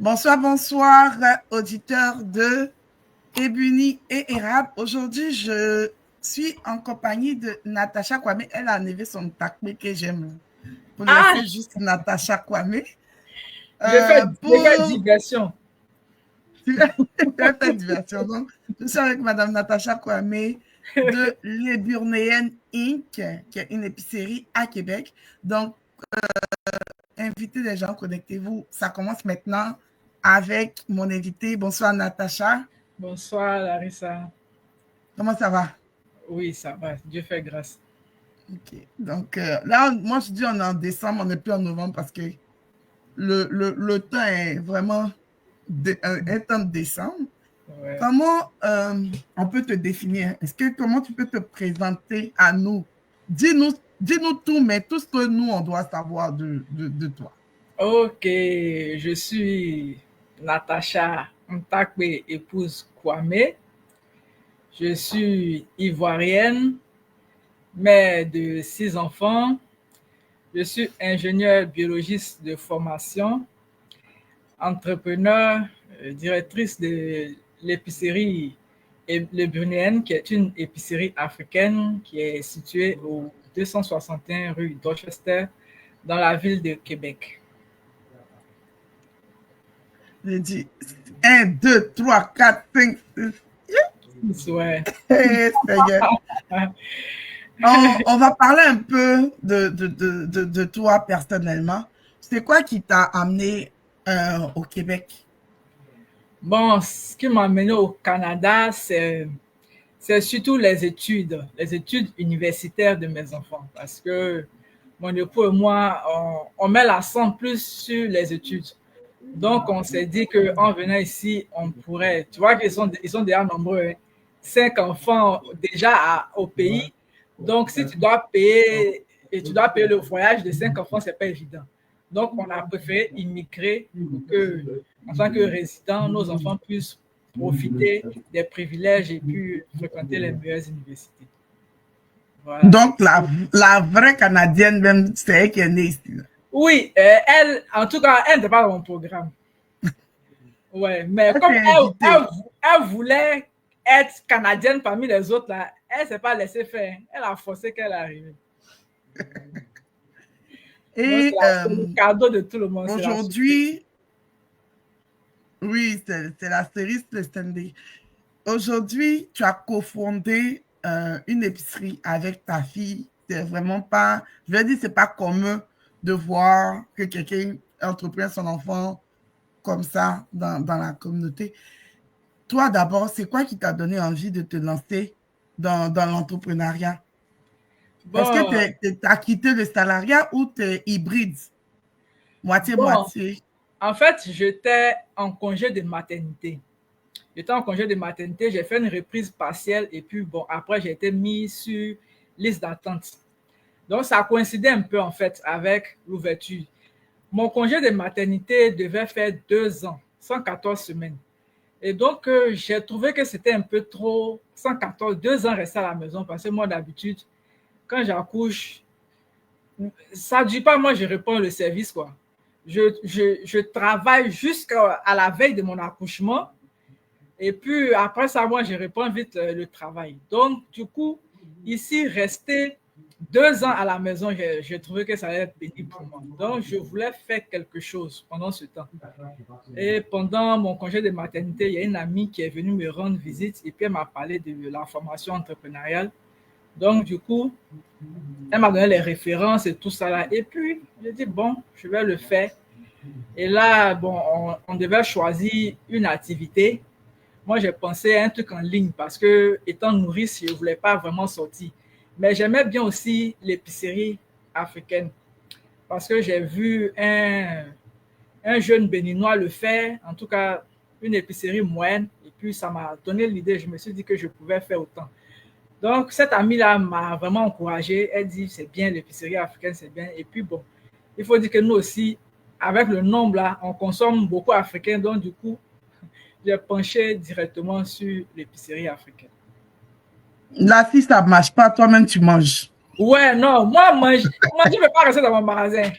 Bonsoir, bonsoir, auditeurs de Ebony et Érable. Aujourd'hui, je suis en compagnie de Natacha Kwame. Elle a enlevé son tacmé que j'aime. Pour laisser juste Natacha Kwame. Je fais diversion. Tu fais diversion. Donc, je suis avec Madame Natacha Kwame de l'Éburnéenne Inc., qui est une épicerie à Québec. Donc, invitez les gens, connectez-vous. Ça commence maintenant avec mon invité. Bonsoir Natacha. Bonsoir Larissa. Comment ça va? Oui, ça va. Dieu fait grâce. Ok. Donc là, moi je dis on est en décembre, on n'est plus en novembre parce que le temps est vraiment un temps de décembre. Ouais. Comment on peut te définir? Comment tu peux te présenter à nous? Dis-nous tout, mais tout ce que nous, on doit savoir de toi. Ok, je suis Natacha Ntakwe, épouse Kwame. Je suis ivoirienne, mère de 6 enfants. Je suis ingénieure biologiste de formation, entrepreneur, directrice de l'épicerie L'Éburnéenne, qui est une épicerie africaine qui est située au 261 rue Dorchester, dans la ville de Québec. J'ai dit 1, 2, 3, 4, 5, 6. Ouais. On va parler un peu de toi personnellement. C'est quoi qui t'a amené au Québec? Bon, ce qui m'a amené au Canada, c'est surtout les études universitaires de mes enfants. Parce que mon époux et moi, on met l'accent plus sur les études. Donc, on s'est dit qu'en venant ici, on pourrait, tu vois qu'ils sont déjà nombreux, hein, 5 enfants déjà au pays. Donc, si tu dois payer le voyage de 5 enfants, c'est pas évident. Donc, on a préféré immigrer pour que, en tant que résidents, nos enfants puissent profiter des privilèges et puis fréquenter les meilleures universités. Voilà. Donc, la vraie Canadienne même, c'est elle qui est née ici. Oui, elle, en tout cas, elle n'était pas dans mon programme. Ouais, mais comme elle voulait être canadienne parmi les autres, là, elle ne s'est pas laissée faire. Elle a forcé qu'elle arrive. Et c'est le cadeau de tout le monde. Aujourd'hui, oui, c'est la série Stanley. Aujourd'hui, tu as cofondé une épicerie avec ta fille. C'est vraiment pas, je vais dire, c'est pas commun de voir que quelqu'un entreprend son enfant comme ça dans la communauté. Toi, d'abord, c'est quoi qui t'a donné envie de te lancer dans l'entrepreneuriat? Bon, est-ce que tu as quitté le salariat ou tu es hybride? Moitié-moitié. En fait, j'étais en congé de maternité. J'ai fait une reprise partielle et puis bon, après, j'ai été mis sur liste d'attente. Donc, ça coïncidait un peu en fait avec l'ouverture. Mon congé de maternité devait faire 2 ans, 114 semaines. Et donc, j'ai trouvé que c'était un peu trop, 2 ans rester à la maison, parce que moi, d'habitude, quand j'accouche, ça ne dure pas, moi, je réponds le service, quoi. Je travaille jusqu'à la veille de mon accouchement, et puis après ça, moi, je réponds vite le travail. Donc, du coup, ici, rester 2 ans à la maison, j'ai trouvé que ça allait être pénible pour moi. Donc, je voulais faire quelque chose pendant ce temps. Et pendant mon congé de maternité, il y a une amie qui est venue me rendre visite et puis elle m'a parlé de la formation entrepreneuriale. Donc, du coup, elle m'a donné les références et tout ça là. Et puis, j'ai dit, bon, je vais le faire. Et là, bon, on devait choisir une activité. Moi, j'ai pensé à un truc en ligne parce que, étant nourrice, je ne voulais pas vraiment sortir. Mais j'aimais bien aussi l'épicerie africaine parce que j'ai vu un jeune béninois le faire, en tout cas une épicerie moyenne, et puis ça m'a donné l'idée, je me suis dit que je pouvais faire autant. Donc cette amie-là m'a vraiment encouragé, elle dit c'est bien l'épicerie africaine, c'est bien, et puis bon, il faut dire que nous aussi, avec le nombre là, on consomme beaucoup africain, donc du coup, j'ai penché directement sur l'épicerie africaine. Là, si ça ne marche pas, toi-même, tu manges. Ouais, non, moi, je ne veux pas rester dans mon magasin.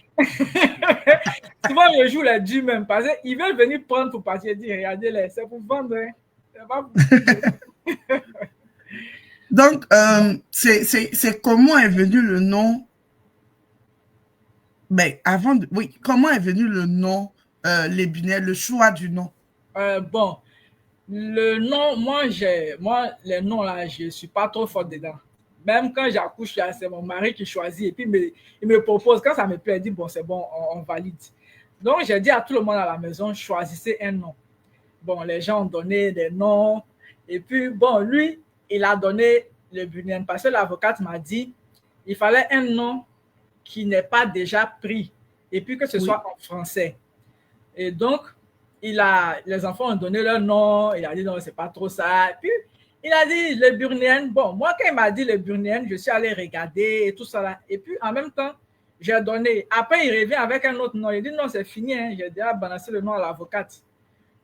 Souvent, je joue les durs même parce qu'ils veulent venir prendre pour partir et dire, regardez-les, c'est pour vendre. Hein. C'est pas pour... Donc, c'est comment est venu le nom? Ben, oui, comment est venu le nom, les Bunel, le choix du nom? Bon, le nom, moi, les noms là, je ne suis pas trop forte dedans. Même quand j'accouche, c'est mon mari qui choisit et puis il me propose, quand ça me plaît, il dit, bon, c'est bon, on valide. Donc, j'ai dit à tout le monde à la maison, choisissez un nom. Bon, les gens ont donné des noms. Et puis, bon, lui, il a donné le Bunel parce que l'avocate m'a dit, il fallait un nom qui n'est pas déjà pris et puis que ce soit en français. Et donc, les enfants ont donné leur nom, il a dit non, c'est pas trop ça. Et puis, il a dit le Burnien. Bon, moi, quand il m'a dit le Burnien, je suis allé regarder et tout ça là. Et puis, en même temps, j'ai donné. Après, il revient avec un autre nom. Il dit non, c'est fini. Hein. J'ai déjà balancé le nom à l'avocate.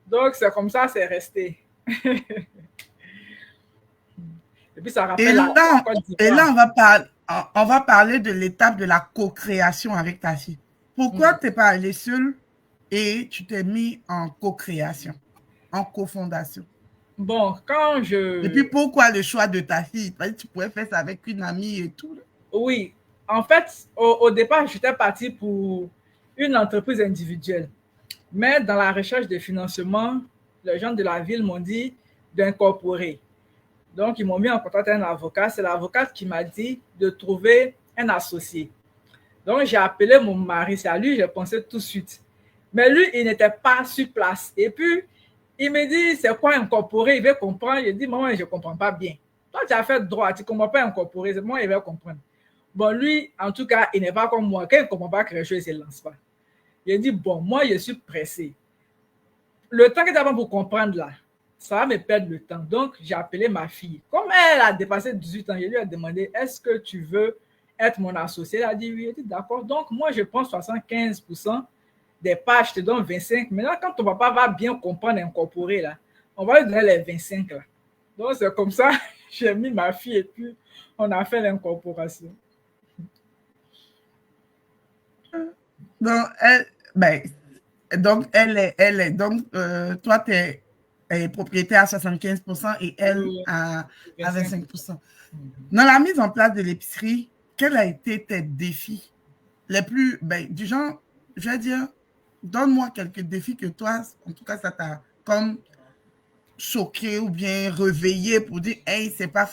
Donc, c'est comme ça, c'est resté. Et puis, ça rappelle la Côte d'Ivoire. Et là, on va parler de l'étape de la co-création avec ta fille. Pourquoi tu n'es pas allé seule et tu t'es mis en co-création, en co-fondation? Bon, Et puis, pourquoi le choix de ta fille? Tu pourrais faire ça avec une amie et tout. Oui. En fait, au départ, j'étais partie pour une entreprise individuelle. Mais dans la recherche de financement, les gens de la ville m'ont dit d'incorporer. Donc, ils m'ont mis en contact avec un avocat. C'est l'avocate qui m'a dit de trouver un associé. Donc, j'ai appelé mon mari. C'est à lui, j'ai pensé tout de suite. Mais lui, il n'était pas sur place. Et puis, il me dit, c'est quoi incorporer? Il veut comprendre. Je dis, maman, je ne comprends pas bien. Toi, tu as fait droit, tu ne comprends pas incorporer. C'est moi, il veut comprendre. Bon, lui, en tout cas, il n'est pas comme moi. Quand il ne comprend pas quelque chose, il ne se lance pas. Il dit, bon, moi, je suis pressé. Le temps que tu as pour comprendre là, ça va me perdre le temps. Donc, j'ai appelé ma fille. Comme elle a dépassé 18 ans, je lui ai demandé, est-ce que tu veux être mon associé? Elle a dit oui. Elle a dit, d'accord. Donc, moi, je prends 75% des parts, je te donne 25. Maintenant, quand ton papa va bien comprendre et incorporer, là, on va lui donner les 25. Là. Donc, c'est comme ça, j'ai mis ma fille et puis on a fait l'incorporation. Donc, toi, tu es propriétaire à 75% et elle à 25%. Dans la mise en place de l'épicerie, quels ont été tes défis les plus, du genre, je vais dire, donne-moi quelques défis que toi, en tout cas, ça t'a comme choqué ou bien réveillé pour dire, hey, c'est pas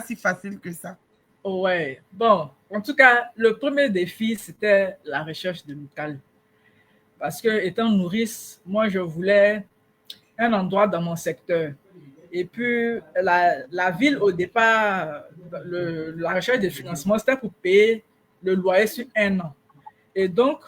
si facile que ça. Ouais, bon, en tout cas, le premier défi, c'était la recherche de local. Parce que, étant nourrice, moi, je voulais un endroit dans mon secteur. Et puis, la ville, au départ, la recherche de financement, c'était pour payer le loyer sur 1 an. Et donc,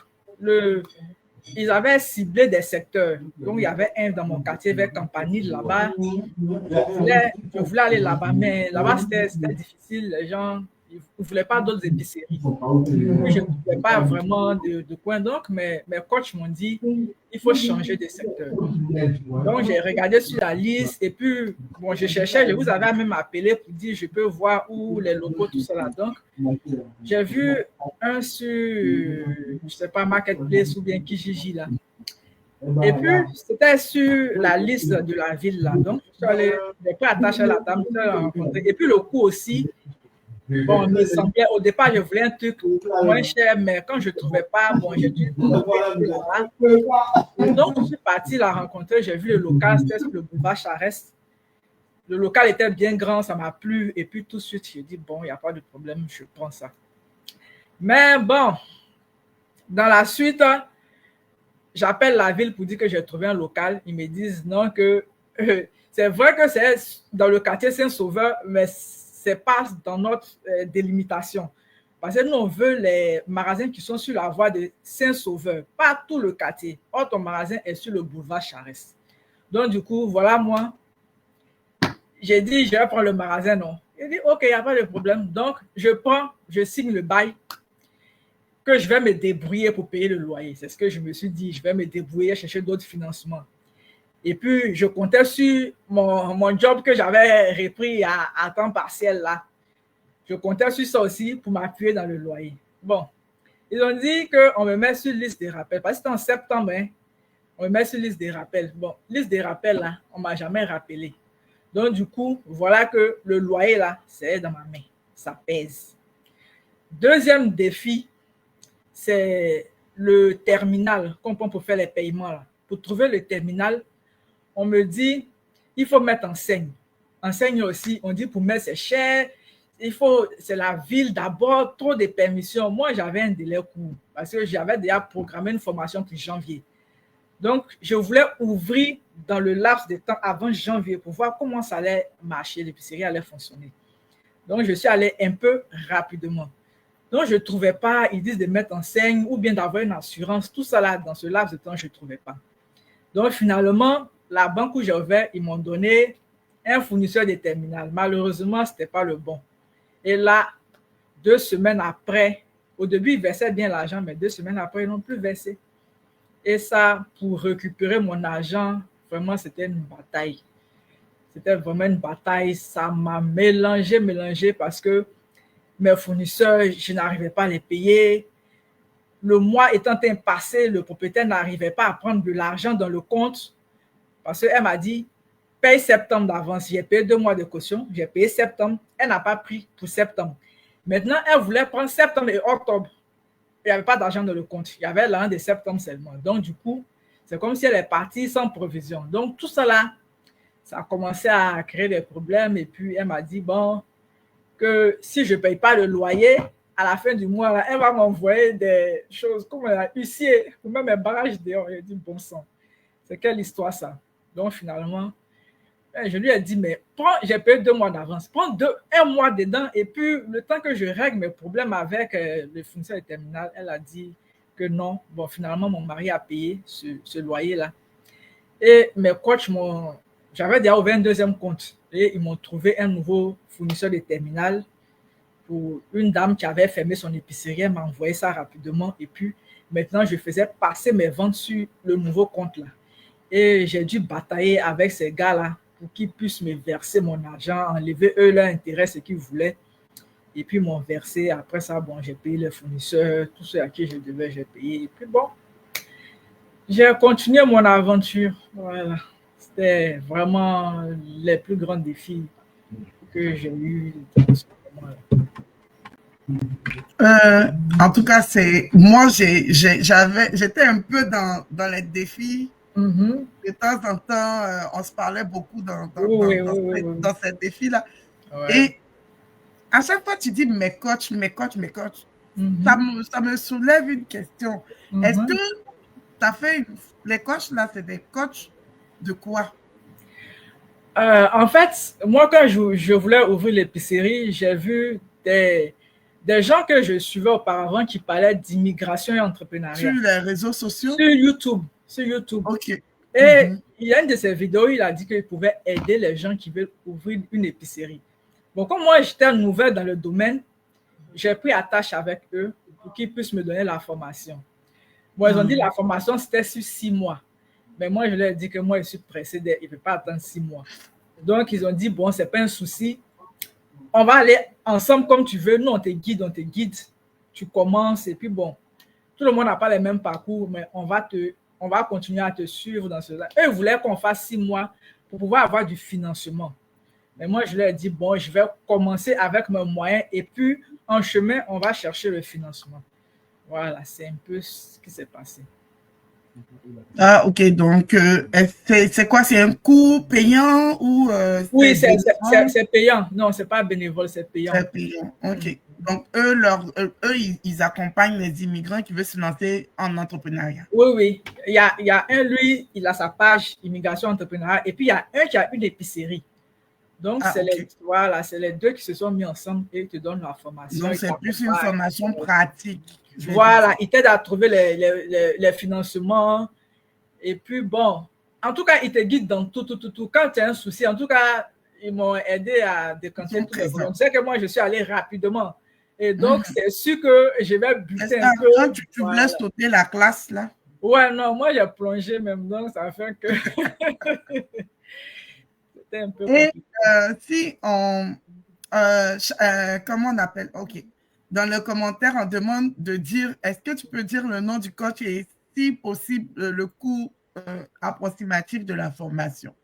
ils avaient ciblé des secteurs. Donc, il y avait un dans mon quartier vers Campanile, là-bas. Je voulais aller là-bas, mais là-bas, c'était difficile. Les gens ne voulaient pas d'autres épiceries. Puis, je ne trouvais pas vraiment de coin. Donc, mes coachs m'ont dit, il faut changer de secteur. Donc, j'ai regardé sur la liste et puis, bon, je cherchais, je vous avais même appelé pour dire, je peux voir où les locaux, tout ça là. Donc, j'ai vu un sur, je ne sais pas, Marketplace ou bien Kijiji là. Et puis, c'était sur la liste de la ville là. Donc, je suis allé, j'ai pris attaché à la dame, je l'ai rencontré. Et puis, le coût aussi, bon, il me semblait, au départ, je voulais un truc moins cher, mais quand je ne trouvais pas, bon, j'ai dû là. Donc, je suis partie la rencontrer, j'ai vu le local, c'était sur le boulevard Charest. Le local était bien grand, ça m'a plu. Et puis, tout de suite, j'ai dit, bon, il n'y a pas de problème, je prends ça. Mais bon, dans la suite, j'appelle la ville pour dire que j'ai trouvé un local. Ils me disent non, que c'est vrai que c'est dans le quartier Saint-Sauveur, mais ce n'est pas dans notre délimitation. Parce que nous, on veut les magasins qui sont sur la voie de Saint-Sauveur, pas tout le quartier. Or, ton magasin est sur le boulevard Charest. Donc, du coup, voilà, moi, j'ai dit, je vais prendre le magasin, non. Il dit, OK, il n'y a pas de problème. Donc, je signe le bail que je vais me débrouiller pour payer le loyer. C'est ce que je me suis dit, je vais me débrouiller, chercher d'autres financements. Et puis, je comptais sur mon job que j'avais repris à temps partiel là. je comptais sur ça aussi pour m'appuyer dans le loyer. Bon, ils ont dit qu'on me met sur liste des rappels. Parce que c'était en septembre, hein, on me met sur liste des rappels. Bon, liste des rappels, là, on ne m'a jamais rappelé. Donc, du coup, voilà que le loyer, là, c'est dans ma main. Ça pèse. Deuxième défi, c'est le terminal, qu'on prend pour faire les paiements. Là. Pour trouver le terminal, on me dit, il faut mettre enseigne. Enseigne aussi, on dit pour mettre, c'est cher. C'est la ville d'abord, trop de permissions. Moi, j'avais un délai court parce que j'avais déjà programmé une formation pour janvier. Donc, je voulais ouvrir dans le laps de temps avant janvier pour voir comment ça allait marcher, l'épicerie allait fonctionner. Donc, je suis allé un peu rapidement. Donc, je ne trouvais pas, ils disent de mettre enseigne ou bien d'avoir une assurance. Tout ça là, dans ce laps de temps, je ne trouvais pas. Donc, finalement, la banque où j'ai ouvert, ils m'ont donné un fournisseur de terminal. Malheureusement, ce n'était pas le bon. Et là, 2 semaines après, au début, ils versaient bien l'argent, mais 2 semaines après, ils n'ont plus versé. Et ça, pour récupérer mon argent, vraiment, c'était une bataille. C'était vraiment une bataille. Ça m'a mélangé parce que mes fournisseurs, je n'arrivais pas à les payer. Le mois étant passé, le propriétaire n'arrivait pas à prendre de l'argent dans le compte parce qu'elle m'a dit, paye septembre d'avance. J'ai payé 2 mois de caution, j'ai payé septembre. Elle n'a pas pris pour septembre. Maintenant, elle voulait prendre septembre et octobre. Il n'y avait pas d'argent dans le compte. Il y avait l'an de septembre seulement. Donc, du coup, c'est comme si elle est partie sans provision. Donc, tout ça là, ça a commencé à créer des problèmes. Et puis, elle m'a dit, bon, que si je ne paye pas le loyer, à la fin du mois, là, elle va m'envoyer des choses comme un huissier ou même un barrage dehors. Elle dit, bon sang, c'est quelle histoire ça? Donc, finalement, je lui ai dit, mais j'ai payé 2 mois d'avance. Prends 1 mois dedans et puis le temps que je règle mes problèmes avec le fournisseur de terminal, elle a dit que non. Bon, finalement, mon mari a payé ce loyer-là. Et mes coachs j'avais déjà ouvert un deuxième compte et ils m'ont trouvé un nouveau fournisseur de terminal pour une dame qui avait fermé son épicerie. Elle m'a envoyé ça rapidement et puis maintenant, je faisais passer mes ventes sur le nouveau compte-là. Et j'ai dû batailler avec ces gars-là pour qu'ils puissent me verser mon argent, enlever eux leur intérêt, ce qu'ils voulaient. Et puis, ils m'ont versé. Après ça, bon, j'ai payé les fournisseurs, tous ceux à qui je devais, j'ai payé. Et puis, bon, j'ai continué mon aventure. Voilà. C'était vraiment les plus grands défis que j'ai eu dans ce moment-là. En tout cas, moi, j'étais un peu dans les défis. De temps en temps, on se parlait beaucoup dans ces défis-là. Ouais. Et à chaque fois, tu dis mes coachs. Ça me soulève une question. Est-ce que tu as fait les coachs là, c'est des coachs de quoi? En fait, moi, quand je voulais ouvrir l'épicerie, j'ai vu des gens que je suivais auparavant qui parlaient d'immigration et entrepreneuriat. Sur les réseaux sociaux? Sur YouTube. OK. Et il y a une de ces vidéos, il a dit qu'il pouvait aider les gens qui veulent ouvrir une épicerie. Bon, comme moi, j'étais nouvelle dans le domaine, j'ai pris attache avec eux pour qu'ils puissent me donner la formation. Bon, ils ont dit que la formation, c'était sur 6 mois. Mais moi, je leur ai dit que moi, je suis pressé, il ne peut pas attendre 6 mois. Donc, ils ont dit, bon, ce n'est pas un souci. On va aller ensemble comme tu veux. Nous, on te guide. Tu commences et puis bon, tout le monde n'a pas les mêmes parcours, mais on va continuer à te suivre dans cela. Eux, ils voulaient qu'on fasse 6 mois pour pouvoir avoir du financement. Mais moi, je leur ai dit, bon, je vais commencer avec mes moyens et puis en chemin, on va chercher le financement. Voilà, c'est un peu ce qui s'est passé. Ah, ok. Donc, c'est quoi? C'est un cours payant ou oui, c'est payant. Non, c'est pas bénévole, c'est payant. C'est payant, ok. Donc, eux, ils accompagnent les immigrants qui veulent se lancer en entrepreneuriat. Oui. Il y a un, lui, il a sa page immigration entrepreneuriat et puis il y a un qui a une épicerie. Donc, c'est les deux qui se sont mis ensemble et te donnent la formation. Donc, c'est plus une formation pratique. Voilà, ils t'aident à trouver les financements. Et puis, bon, en tout cas, ils te guident dans tout. Quand tu as un souci, en tout cas, ils m'ont aidé à décanter tout le problème. C'est que moi, je suis allé rapidement. Et donc, c'est sûr que je vais buter un peu. Quand tu voulais sauter la classe, là? Ouais, non, moi, j'ai plongé même. Donc, ça fait que... C'était un peu compliqué. Et si on comment on appelle? OK. Dans le commentaire, on demande de dire, est-ce que tu peux dire le nom du coach et si possible le coût approximatif de la formation?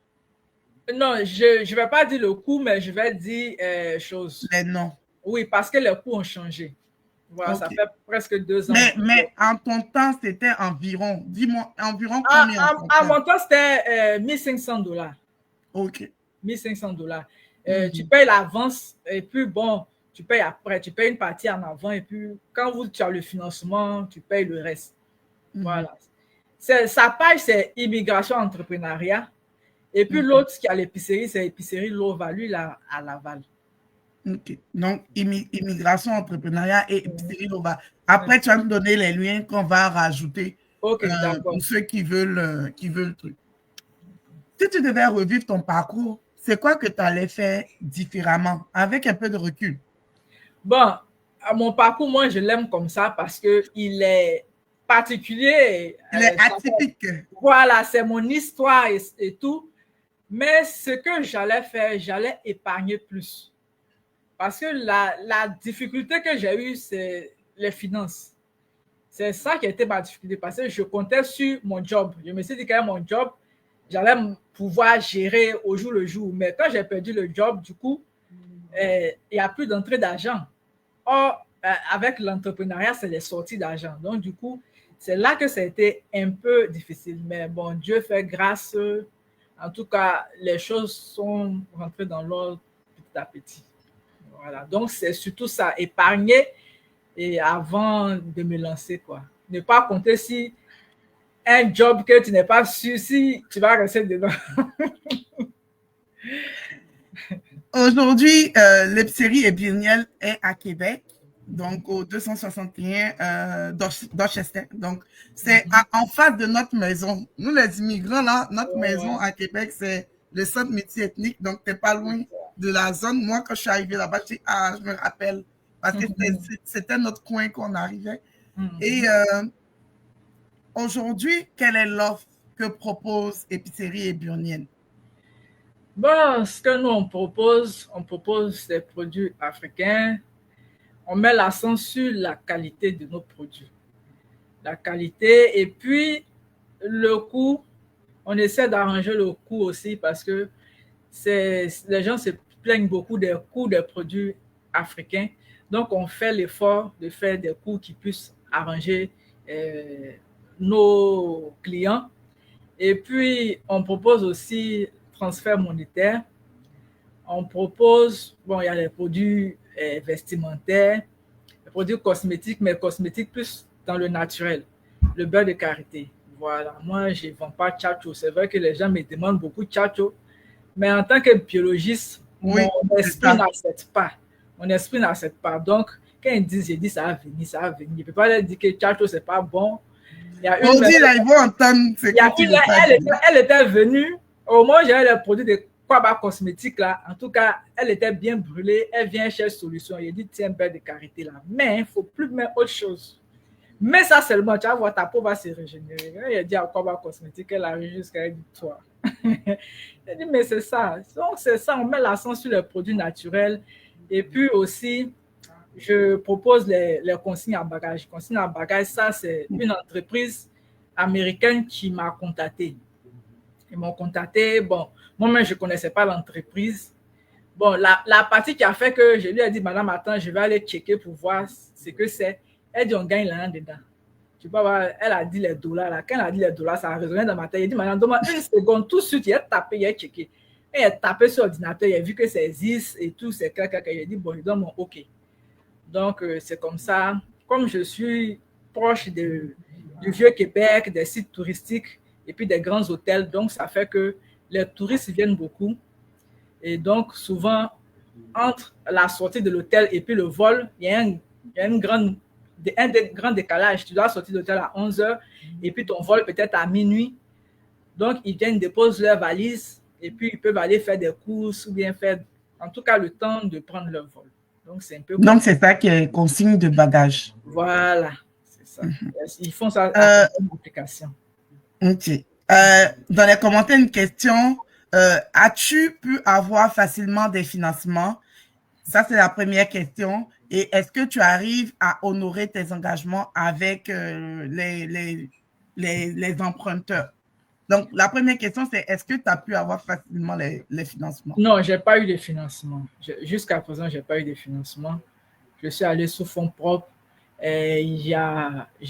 Non, je ne vais pas dire le coût, mais je vais dire chose. Les noms. Oui, parce que les coûts ont changé. Voilà, ça OK. fait presque 2 ans. Mais en ton temps, c'était environ, dis-moi, environ combien en ton À temps? mon temps, c'était $1 500. OK. $1 500. Tu Mhm. payes l'avance et puis bon, tu payes après. Tu payes une partie en avant et puis quand tu as le financement, tu payes le reste. Mhm. Voilà. Sa page, c'est immigration entrepreneuriat. Et puis Mhm. l'autre qui a l'épicerie, c'est épicerie Low Value là, à Laval. OK. Donc, immigration, entrepreneuriat et épicerie Nova. Après, tu vas me donner les liens qu'on va rajouter Ok, d'accord. pour ceux qui veulent le truc. Si tu devais revivre ton parcours, c'est quoi que tu allais faire différemment, avec un peu de recul? Bon, mon parcours, moi, je l'aime comme ça parce qu'il est particulier. Il est atypique. Voilà, c'est mon histoire et tout. Mais ce que j'allais faire, j'allais épargner plus. Parce que la difficulté que j'ai eue, c'est les finances. C'est ça qui a été ma difficulté parce que je comptais sur mon job. Je me suis dit que mon job, j'allais pouvoir gérer au jour le jour. Mais quand j'ai perdu le job, du coup, il n'y a plus d'entrée d'argent. Or, avec l'entrepreneuriat, c'est les sorties d'argent. Donc, du coup, c'est là que ça a été un peu difficile. Mais bon, Dieu fait grâce. En tout cas, les choses sont rentrées dans l'ordre petit à petit. Voilà. Donc, c'est surtout ça, épargner et avant de me lancer, quoi. Ne pas compter si un job que tu n'es pas sûr si tu vas rester dedans. Aujourd'hui, l'épicerie Ébiniel est à Québec, donc au 261 Dorchester. Donc, c'est en face de notre maison. Nous, les immigrants, là, notre maison à Québec, c'est le centre multiethnique, donc tu n'es pas loin de la zone. Moi, quand je suis arrivée là-bas, je me rappelle, parce que c'était notre coin qu'on arrivait. Et aujourd'hui, quelle est l'offre que propose Épicerie Ébiniel? Bon, ce que nous on propose des produits africains. On met l'accent sur la qualité de nos produits. La qualité et puis le coût. On essaie d'arranger le coût aussi parce que les gens se plaignent beaucoup des coûts des produits africains. Donc, on fait l'effort de faire des coûts qui puissent arranger nos clients. Et puis, on propose aussi transfert monétaire. On propose, bon, il y a les produits vestimentaires, les produits cosmétiques, mais cosmétiques plus dans le naturel, le beurre de karité. Voilà, moi, je ne vends pas tchatcho. C'est vrai que les gens me demandent beaucoup de tchatcho, mais en tant que biologiste, Oui, mon esprit n'accepte pas. Mon esprit n'accepte pas. Donc, quand ils disent, je dis ça va venir, ça va venir. Je ne peux pas leur dire que tchatcho, ce n'est pas bon. Il y a une dit, là, ils vont entendre ce que tu veux pas dire. Elle était venue, au moins j'avais le produit de Kwaba Cosmétique là. En tout cas, elle était bien brûlée. Elle vient chercher solution. Il dit, tiens, beurre de karité là. Mais il ne faut plus mettre autre chose. Mais ça seulement, tu vas voir, ta peau va se régénérer. Il a dit à Kwaba Cosmétique, elle arrive jusqu'à toi. Elle dit, mais c'est ça. Donc, c'est ça, on met l'accent sur les produits naturels. Et puis aussi, je propose les consignes à bagages. Consignes à bagages, ça, c'est une entreprise américaine qui m'a contacté. Ils m'ont contacté. Bon, moi-même, je ne connaissais pas l'entreprise. Bon, la partie qui a fait que je lui ai dit, madame, attends, je vais aller checker pour voir ce que c'est. Elle dit, on gagne là dedans. Tu peux voir, elle a dit les dollars. Là. Quand elle a dit les dollars, ça a résonné dans ma tête. Il dit, madame, donne-moi une seconde. Tout de suite, il a tapé, il a checké. Et il a tapé sur l'ordinateur, il a vu que c'est ZIS et tout, c'est clair. Il a dit, bon, je donne mon OK. Donc, c'est comme ça. Comme je suis proche du Vieux-Québec, des sites touristiques et puis des grands hôtels, donc ça fait que les touristes viennent beaucoup. Et donc, souvent, entre la sortie de l'hôtel et puis le vol, il y a un grand décalage. Tu dois sortir de l'hôtel à 11h et puis ton vol peut-être à minuit. Donc, ils viennent déposer leurs valises et puis ils peuvent aller faire des courses ou bien faire, en tout cas, le temps de prendre leur vol. Donc, c'est un peu. Donc, c'est ça qui est consigne de bagage. Voilà, c'est ça. Ils font ça avec une application. OK. Dans les commentaires, une question. As-tu pu avoir facilement des financements Ça, c'est la première question. Et est-ce que tu arrives à honorer tes engagements avec les emprunteurs? Donc, la première question, c'est est-ce que tu as pu avoir facilement les financements? Non, j'ai pas eu de financement. Jusqu'à présent, j'ai pas eu de financement. Je suis allé sous fonds propres. J'ai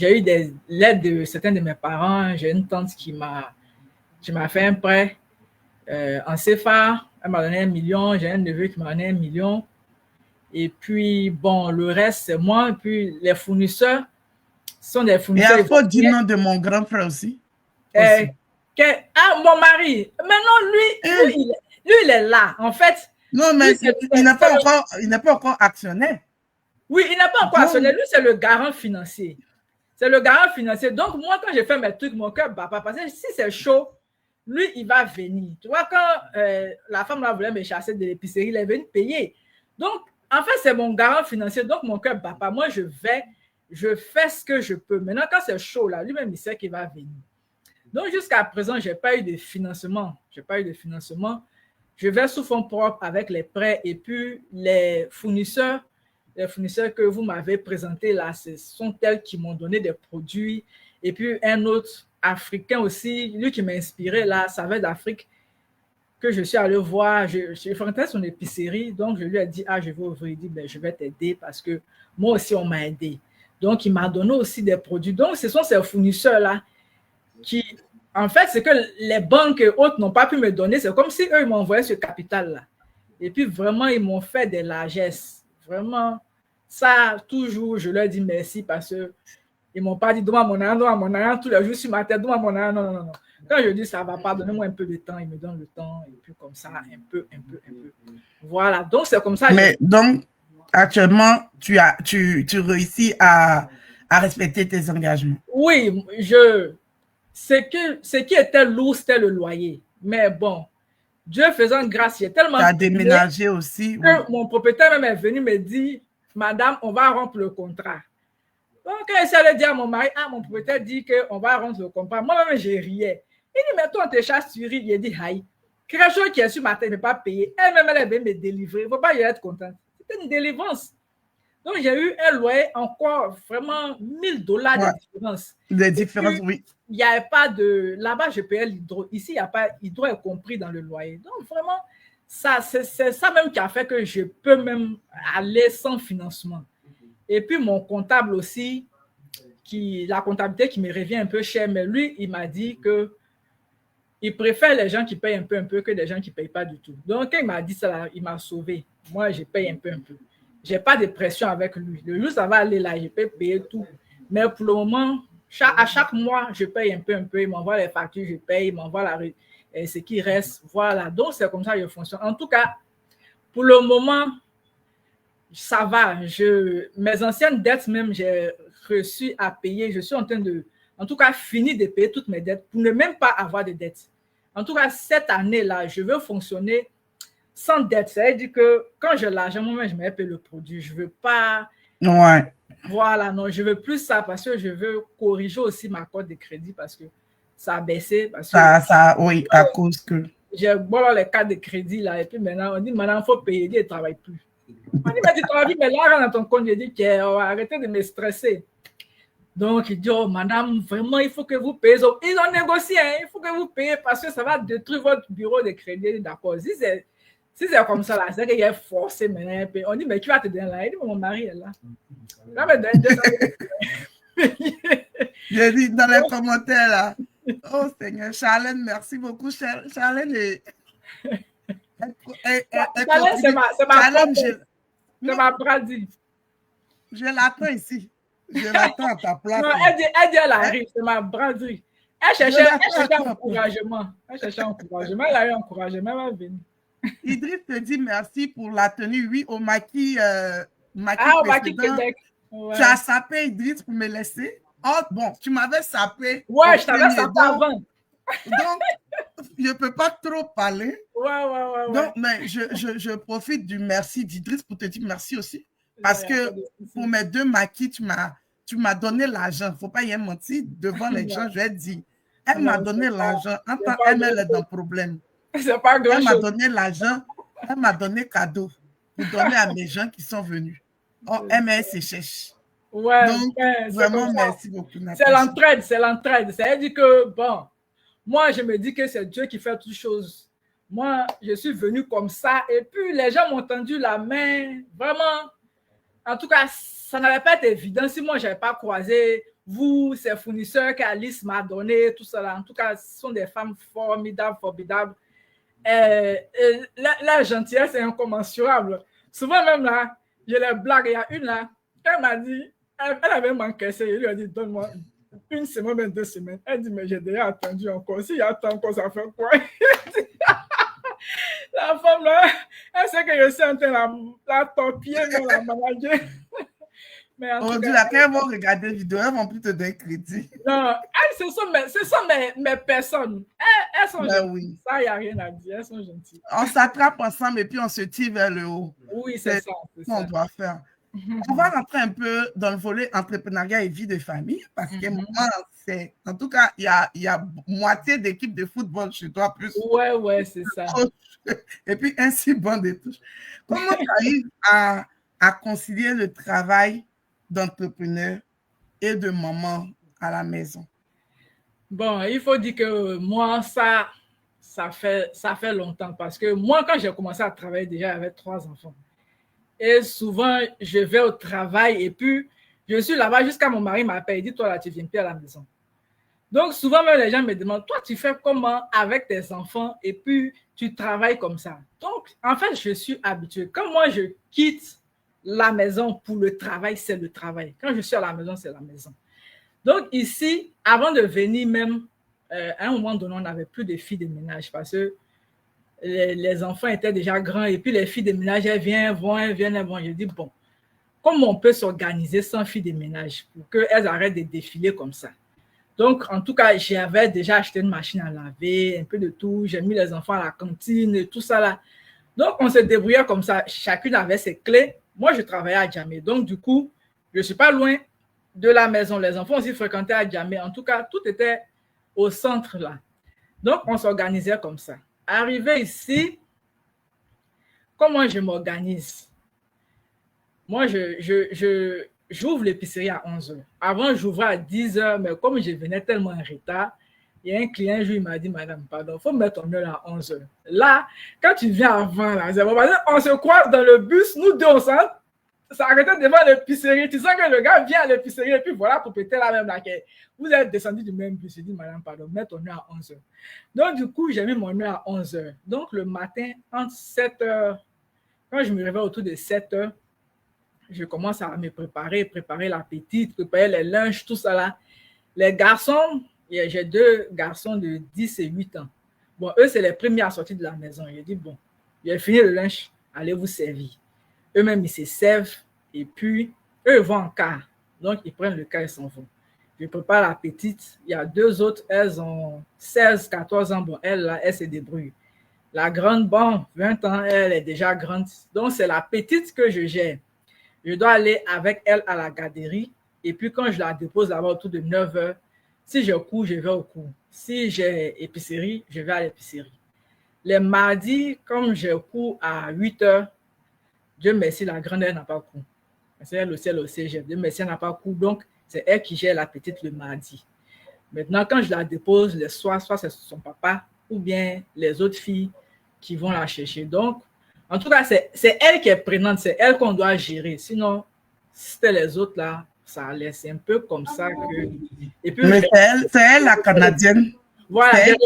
eu l'aide de certains de mes parents. J'ai une tante qui m'a fait un prêt en CFA. Elle m'a donné 1 million. J'ai un neveu qui m'a donné 1 million. Et puis, bon, le reste, c'est moi. Et puis, les fournisseurs sont des Et fournisseurs. il faut dire nom de mon grand frère aussi. Euh, ah, mon mari. Maintenant, il est là. En fait, non, mais lui, il n'est pas encore actionnaire. Oui, il n'est pas encore actionnaire. Lui, c'est le garant financier. C'est le garant financier. Donc, moi, quand j'ai fait mes trucs, mon cœur bat pas. Parce que si c'est chaud, lui, il va venir. Tu vois, quand la femme là voulait me chasser de l'épicerie, il est venu payer. Donc, en fait, c'est mon garant financier. Donc, mon cœur bat pas. Moi, je fais ce que je peux. Maintenant, quand c'est chaud, là, lui-même, il sait qu'il va venir. Donc, jusqu'à présent, je n'ai pas eu de financement. Je vais sous fonds propres avec les prêts et puis les fournisseurs que vous m'avez présentés là, ce sont tels qui m'ont donné des produits. Et puis un autre Africain aussi, lui qui m'a inspiré là, ça va d'Afrique, que je suis allé voir. Je fréquentais son épicerie, donc je lui ai dit, ah, je vais ouvrir. Il dit, ben, je vais t'aider parce que moi aussi, on m'a aidé. Donc, il m'a donné aussi des produits. Donc, ce sont ces fournisseurs-là qui, en fait, c'est que les banques et autres n'ont pas pu me donner. C'est comme si eux, ils m'ont envoyé ce capital-là. Et puis, vraiment, ils m'ont fait des largesses. Vraiment, ça, toujours, je leur dis merci parce qu'ils ne m'ont pas dit, donne-moi mon argent, tous les jours sur ma tête, donne-moi mon argent. Non. Quand je dis ça ne va pas, donnez-moi un peu de temps, ils me donnent le temps, et puis comme ça, un peu. Voilà, donc c'est comme ça. Mais donc, actuellement, tu réussis à respecter tes engagements. Oui, ce qui était lourd, c'était le loyer. Mais bon, Dieu faisant grâce, j'ai tellement... Tu as déménagé aussi. Que oui. Mon propriétaire même est venu me dire, madame, on va rompre le contrat. Donc, quand j'essaie de dire à mon mari, ah, mon propriétaire dit qu'on va rompre le contrat. Moi-même, j'ai riais. Il dit, mais toi, on te chasse, tu ris. Il dit, aïe, quelque chose qui est sur ma tête, je ne vais pas payer. Elle-même, elle est venue me délivrer. Il ne faut pas y être contente. C'était une délivrance. Donc, j'ai eu un loyer encore vraiment $1000 de différence. Des différences, oui. Il n'y avait pas de... Là-bas, je payais l'hydro. Ici, il n'y a pas... L'hydro est compris dans le loyer. Donc, vraiment, c'est ça même qui a fait que je peux même aller sans financement. Et puis, mon comptable aussi, la comptabilité qui me revient un peu cher, mais lui, il m'a dit qu'il préfère les gens qui payent un peu que des gens qui ne payent pas du tout. Donc, quand il m'a dit ça, il m'a sauvé. Moi, je paye un peu. Je n'ai pas de pression avec lui. Le jour, ça va aller là, je peux payer tout. Mais pour le moment, à chaque mois, je paye un peu. Il m'envoie les factures, je paye, il m'envoie ce qui reste. Voilà. Donc, c'est comme ça que je fonctionne. En tout cas, pour le moment, ça va. Mes anciennes dettes, même, j'ai reçu à payer. Je suis en train de, en tout cas, finir de payer toutes mes dettes pour ne même pas avoir de dettes. En tout cas, cette année-là, je veux fonctionner sans dette. Ça veut dire que quand j'ai l'argent, moi-même, je me paye le produit. Je ne veux pas... Ouais. Voilà, non, je veux plus ça parce que je veux corriger aussi ma cote de crédit parce que ça a baissé. Parce que, oui, à cause que... J'ai les cartes de crédit là, et puis maintenant, on dit, maintenant, il faut payer, il ne travaille plus. On dit, mais tu travailles, mais l'argent dans ton compte, je dis, arrêtez de me stresser. Donc, il dit, oh, madame, vraiment, il faut que vous payez. Ils ont négocié, hein, il faut que vous payez parce que ça va détruire votre bureau de crédit. D'accord. Si c'est comme ça, là, c'est qu'il est forcé maintenant. On dit, mais tu vas te donner là. Il dit, mon mari est là. Là, mais j'ai dit dans les commentaires là. Oh Seigneur, Charlène, merci beaucoup. Charlène est. Charlène, c'est ma bradie. Je l'attends ici. Je l'attends à ta place. Non, elle dit, elle arrive, c'est ma braderie. Elle cherchait encouragement. Elle a eu encouragement, elle va venir. Idriss te dit merci pour la tenue, oui, au maquis. Au maquis Québec. Ouais. Tu as sapé Idriss pour me laisser. Oh, bon, tu m'avais sapé. Ouais, je t'avais sapé avant. Donc, je ne peux pas trop parler. Ouais. Donc, mais je profite du merci d'Idriss pour te dire merci aussi. Parce que pour mes 2 maquis, tu m'as donné l'argent. Il ne faut pas y mentir devant les gens. Je vais dire, elle m'a donné l'argent. En tant qu'elle est dans le problème. C'est pas grand-chose. Elle m'a donné l'argent. Elle m'a donné cadeau. pour donner à mes gens qui sont venus. Oh, MS et cherche. Ouais, Donc, ouais, c'est comme vraiment, ça. merci beaucoup, C'est Natacha. l'entraide, c'est l'entraide. C'est-à-dire que, bon, moi, je me dis que c'est Dieu qui fait toutes choses. Moi, je suis venu comme ça et puis les gens m'ont tendu la main. Vraiment, en tout cas, ça n'allait pas être évident si moi, je n'avais pas croisé vous, ces fournisseurs qu'Alice m'a donné, tout ça. En tout cas, ce sont des femmes formidables, formidables. La gentillesse est incommensurable. Souvent même là, je les blague. Il y a une là, elle m'a dit, elle avait m'encaissé. Je lui ai dit, donne-moi une semaine, même 2 semaines. Elle dit, mais j'ai déjà attendu encore. S'il y a tant encore, ça fait quoi? La femme là, elle sait que je suis en train de la torpiller, mais la manager. Mais en Aujourd'hui, tout là, cas, quand elles vont regarder la vidéo, elles vont plus te donner crédit. non, ce sont mes personnes. Elles sont Ben gentilles. oui. Ça, il n'y a rien à dire. Elles sont gentilles. On s'attrape ensemble et puis on se tire vers le haut. Oui, c'est ça. Ce qu'on doit faire. On va rentrer un peu dans le volet entrepreneuriat et vie de famille parce que moi, c'est, en tout cas, il y a moitié d'équipe de football chez toi, plus. Ouais, c'est ça. Et puis ainsi bon de touche. Comment tu arrives à concilier le travail d'entrepreneur et de maman à la maison? Bon, il faut dire que moi, ça fait longtemps parce que moi, quand j'ai commencé à travailler déjà, j'avais 3 enfants. Et souvent, je vais au travail et puis je suis là-bas jusqu'à mon mari m'appelle et dit, toi là, tu viens plus à la maison. Donc, souvent, même les gens me demandent, toi, tu fais comment avec tes enfants et puis tu travailles comme ça. Donc, en fait, je suis habituée. Quand moi, je quitte la maison pour le travail, c'est le travail. Quand je suis à la maison, c'est la maison. Donc, ici, avant de venir même, à un moment donné, on n'avait plus de filles de ménage parce que les enfants étaient déjà grands et puis les filles de ménage, elles viennent, vont, elles viennent, elles vont. Je dis, bon, comment on peut s'organiser sans filles de ménage pour qu'elles arrêtent de défiler comme ça? Donc, en tout cas, j'avais déjà acheté une machine à laver, un peu de tout. J'ai mis les enfants à la cantine et tout ça là. Donc, on se débrouillait comme ça. Chacune avait ses clés. Moi, je travaillais à Djamé. Donc, du coup, je ne suis pas loin de la maison. Les enfants aussi fréquentaient à Djamé. En tout cas, tout était au centre là. Donc, on s'organisait comme ça. Arrivé ici, comment je m'organise? Moi, j'ouvre l'épicerie à 11h. Avant, j'ouvrais à 10h, mais comme je venais tellement en retard, il y a un client, il m'a dit, madame, pardon, il faut mettre ton heure à 11h. Là, quand tu viens avant, là, on se croise dans le bus, nous deux, on s'arrêtait devant l'épicerie. Tu sens que le gars vient à l'épicerie et puis voilà, pour péter la même laquelle. Vous êtes descendu du même bus. J'ai dit, madame, pardon, mets ton heure à 11h. Donc, du coup, j'ai mis mon heure à 11h. Donc, le matin, entre 7h, quand je me réveille autour de 7h, je commence à me préparer la petite, préparer les lunchs, tout ça là. Les garçons, j'ai 2 garçons de 10 et 8 ans. Bon, eux, c'est les premiers à sortir de la maison. J'ai dit, bon, j'ai fini le lunch, allez vous servir. Eux-mêmes, ils se servent et puis, eux, ils vont en car. Donc, ils prennent le car et s'en vont. Je prépare la petite. Il y a 2 autres, elles ont 16, 14 ans. Bon, elles, là, elles se débrouillent. La grande, bon, 20 ans, elle est déjà grande. Donc, c'est la petite que je gère. Je dois aller avec elle à la garderie. Et puis, quand je la dépose là-bas autour de 9h, si je cours, je vais au cours. Si j'ai épicerie, je vais à l'épicerie. Les mardis, comme je cours à 8h, Dieu merci, la grande, elle n'a pas cours. C'est elle aussi, au cégep. Dieu merci, elle n'a pas cours. Donc, c'est elle qui gère la petite le mardi. Maintenant, quand je la dépose le soir, soit c'est son papa ou bien les autres filles qui vont la chercher. Donc, en tout cas, c'est elle qui est prenante, c'est elle qu'on doit gérer. Sinon, si c'était les autres là, ça allait. C'est un peu comme ça que. Et puis, mais c'est elle la Canadienne. Voilà, c'est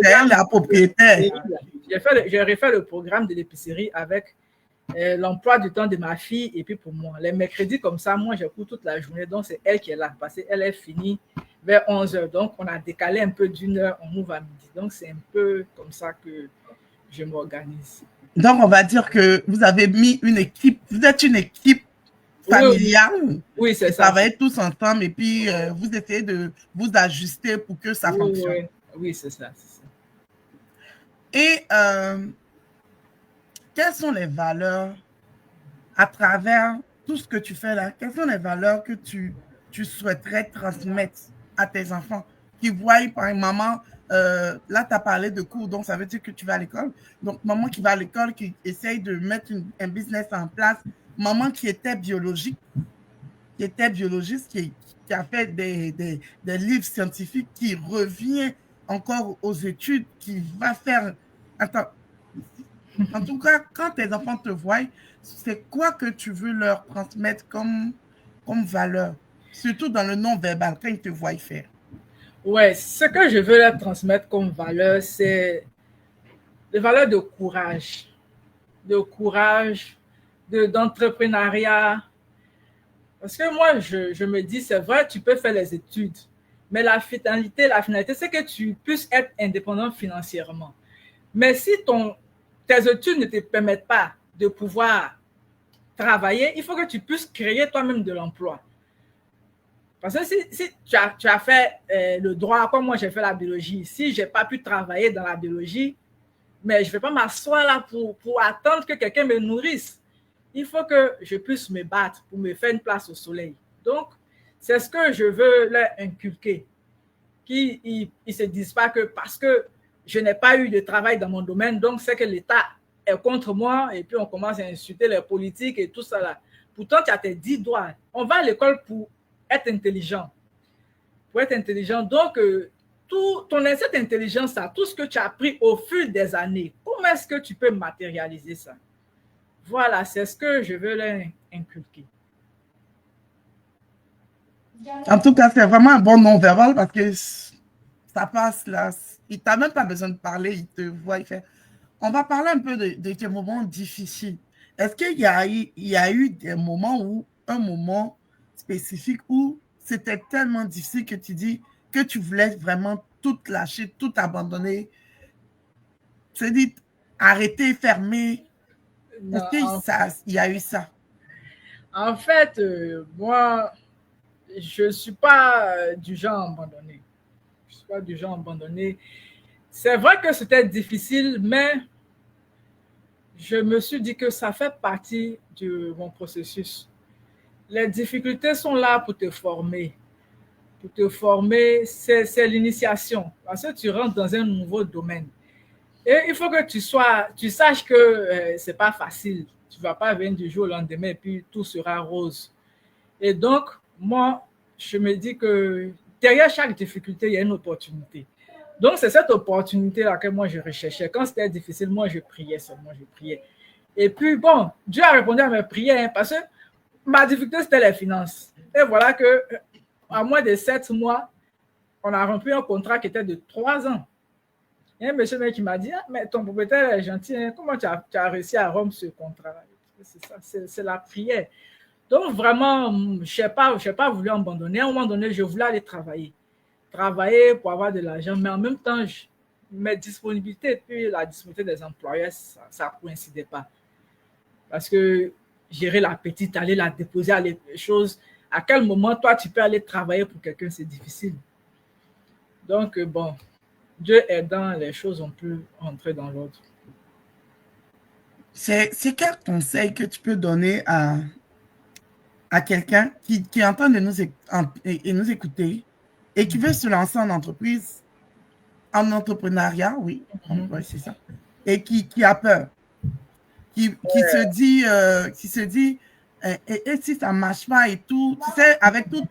elle la propriétaire. J'ai refait le programme de l'épicerie avec l'emploi du temps de ma fille et puis pour moi. Les mercredis comme ça, moi, je cours toute la journée. Donc, c'est elle qui est là parce qu'elle est finie vers 11h. Donc, on a décalé un peu d'une heure, on ouvre à midi. Donc, c'est un peu comme ça que je m'organise. Donc, on va dire que vous avez mis une équipe, vous êtes une équipe familiale. Oui, c'est ça. Vous travaillez tous ensemble et puis vous essayez de vous ajuster pour que ça fonctionne. Oui, c'est ça. Et quelles sont les valeurs à travers tout ce que tu fais là? Quelles sont les valeurs que tu souhaiterais transmettre à tes enfants qui voient par maman là, tu as parlé de cours, donc ça veut dire que tu vas à l'école. Donc, maman qui va à l'école, qui essaye de mettre un business en place, maman qui était biologiste, qui a fait des livres scientifiques, qui revient encore aux études, qui va faire... Attends, en tout cas, quand tes enfants te voient, c'est quoi que tu veux leur transmettre comme valeur, surtout dans le non-verbal, quand ils te voient faire? Ouais, ce que je veux leur transmettre comme valeur, c'est des valeurs de courage, d'entrepreneuriat. Parce que moi, je me dis, c'est vrai, tu peux faire les études, mais la finalité, c'est que tu puisses être indépendant financièrement. Mais si tes études ne te permettent pas de pouvoir travailler, il faut que tu puisses créer toi-même de l'emploi. Parce que si tu as fait le droit, comme moi j'ai fait la biologie, si je n'ai pas pu travailler dans la biologie, mais je ne vais pas m'asseoir là pour attendre que quelqu'un me nourrisse. Il faut que je puisse me battre pour me faire une place au soleil. Donc, c'est ce que je veux leur inculquer. Qu'ils ne se disent pas que parce que je n'ai pas eu de travail dans mon domaine, donc c'est que l'État est contre moi et puis on commence à insulter les politiques et tout ça là. Pourtant, tu as tes 10 doigts. On va à l'école pour être intelligent. Pour être intelligent. Donc, cette intelligence, tout ce que tu as appris au fil des années, comment est-ce que tu peux matérialiser ça? Voilà, c'est ce que je veux leur inculquer. En tout cas, c'est vraiment un bon non-verbal parce que ça passe là. Il t'a même pas besoin de parler, il te voit, il fait. On va parler un peu de tes moments difficiles. Est-ce qu'il y a eu des moments où, un moment spécifique où c'était tellement difficile que tu dis que tu voulais vraiment tout lâcher, tout abandonner, tu dis arrêter, fermer. Est-ce qu'il y a eu ça? En fait, moi, je ne suis pas du genre abandonné. Je ne suis pas du genre abandonné. C'est vrai que c'était difficile, mais je me suis dit que ça fait partie de mon processus. Les difficultés sont là pour te former. Pour te former, c'est l'initiation. Parce que tu rentres dans un nouveau domaine. Et il faut que tu saches que ce n'est pas facile. Tu ne vas pas venir du jour au lendemain et puis tout sera rose. Et donc, moi, je me dis que derrière chaque difficulté, il y a une opportunité. Donc, c'est cette opportunité-là que moi, je recherchais. Quand c'était difficile, moi, je priais seulement, je priais. Et puis, bon, Dieu a répondu à mes prières parce que ma difficulté, c'était les finances. Et voilà que, à moins de 7 mois, on a rompu un contrat qui était de 3 ans. Il y a un monsieur qui m'a dit, ah, mais ton propriétaire est gentil, hein? Comment tu as réussi à rompre ce contrat? C'est ça, c'est la prière. Donc, vraiment, je n'ai pas voulu abandonner. À un moment donné, je voulais aller travailler. Travailler pour avoir de l'argent, mais en même temps, mes disponibilités et puis la disponibilité des employeurs, ça ne coïncidait pas. Parce que gérer la petite, aller la déposer à les choses, à quel moment, toi, tu peux aller travailler pour quelqu'un, c'est difficile. Donc, bon, Dieu aidant, les choses ont pu rentrer dans l'ordre. C'est quel conseil que tu peux donner à quelqu'un qui est en train de nous écouter et qui veut se lancer en entreprise, en entrepreneuriat, oui, ouais, c'est ça, et qui a peur, qui se dit et si ça ne marche pas et tout, tu sais, avec tous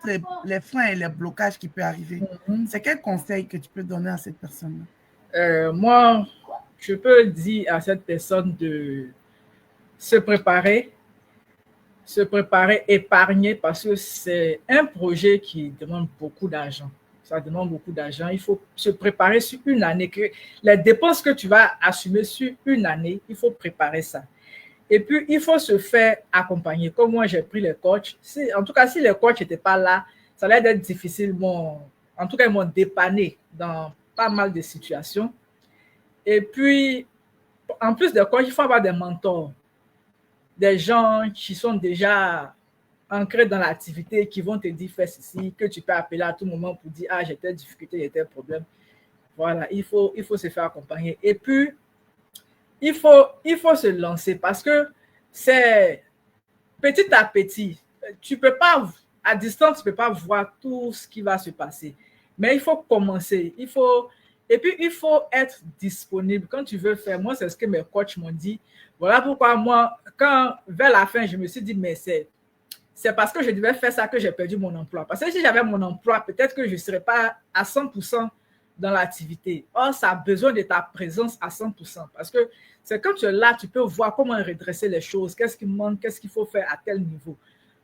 les freins et les blocages qui peuvent arriver, c'est quel conseil que tu peux donner à cette personne-là? Moi, je peux dire à cette personne de se préparer, épargner parce que c'est un projet qui demande beaucoup d'argent. Ça demande beaucoup d'argent. Il faut se préparer sur une année. Les dépenses que tu vas assumer sur une année, il faut préparer ça. Et puis, il faut se faire accompagner. Comme moi, j'ai pris les coachs. En tout cas, si les coachs n'étaient pas là, ça allait être difficile. En tout cas, ils m'ont dépanné dans pas mal de situations. Et puis, en plus des coachs, il faut avoir des mentors. Des gens qui sont déjà ancrés dans l'activité, qui vont te dire fais ceci, que tu peux appeler à tout moment pour dire ah, j'ai telle difficulté, j'ai tel problème. Voilà, il faut se faire accompagner. Et puis, il faut se lancer parce que c'est petit à petit. Tu peux pas, à distance, tu ne peux pas voir tout ce qui va se passer. Mais il faut commencer. Il faut Et puis, il faut être disponible quand tu veux faire. Moi, c'est ce que mes coachs m'ont dit. Voilà pourquoi moi, quand vers la fin, je me suis dit, mais c'est parce que je devais faire ça que j'ai perdu mon emploi. Parce que si j'avais mon emploi, peut-être que je ne serais pas à 100% dans l'activité. Or, ça a besoin de ta présence à 100%. Parce que c'est quand tu es là, tu peux voir comment redresser les choses, qu'est-ce qui manque, qu'est-ce qu'il faut faire à tel niveau.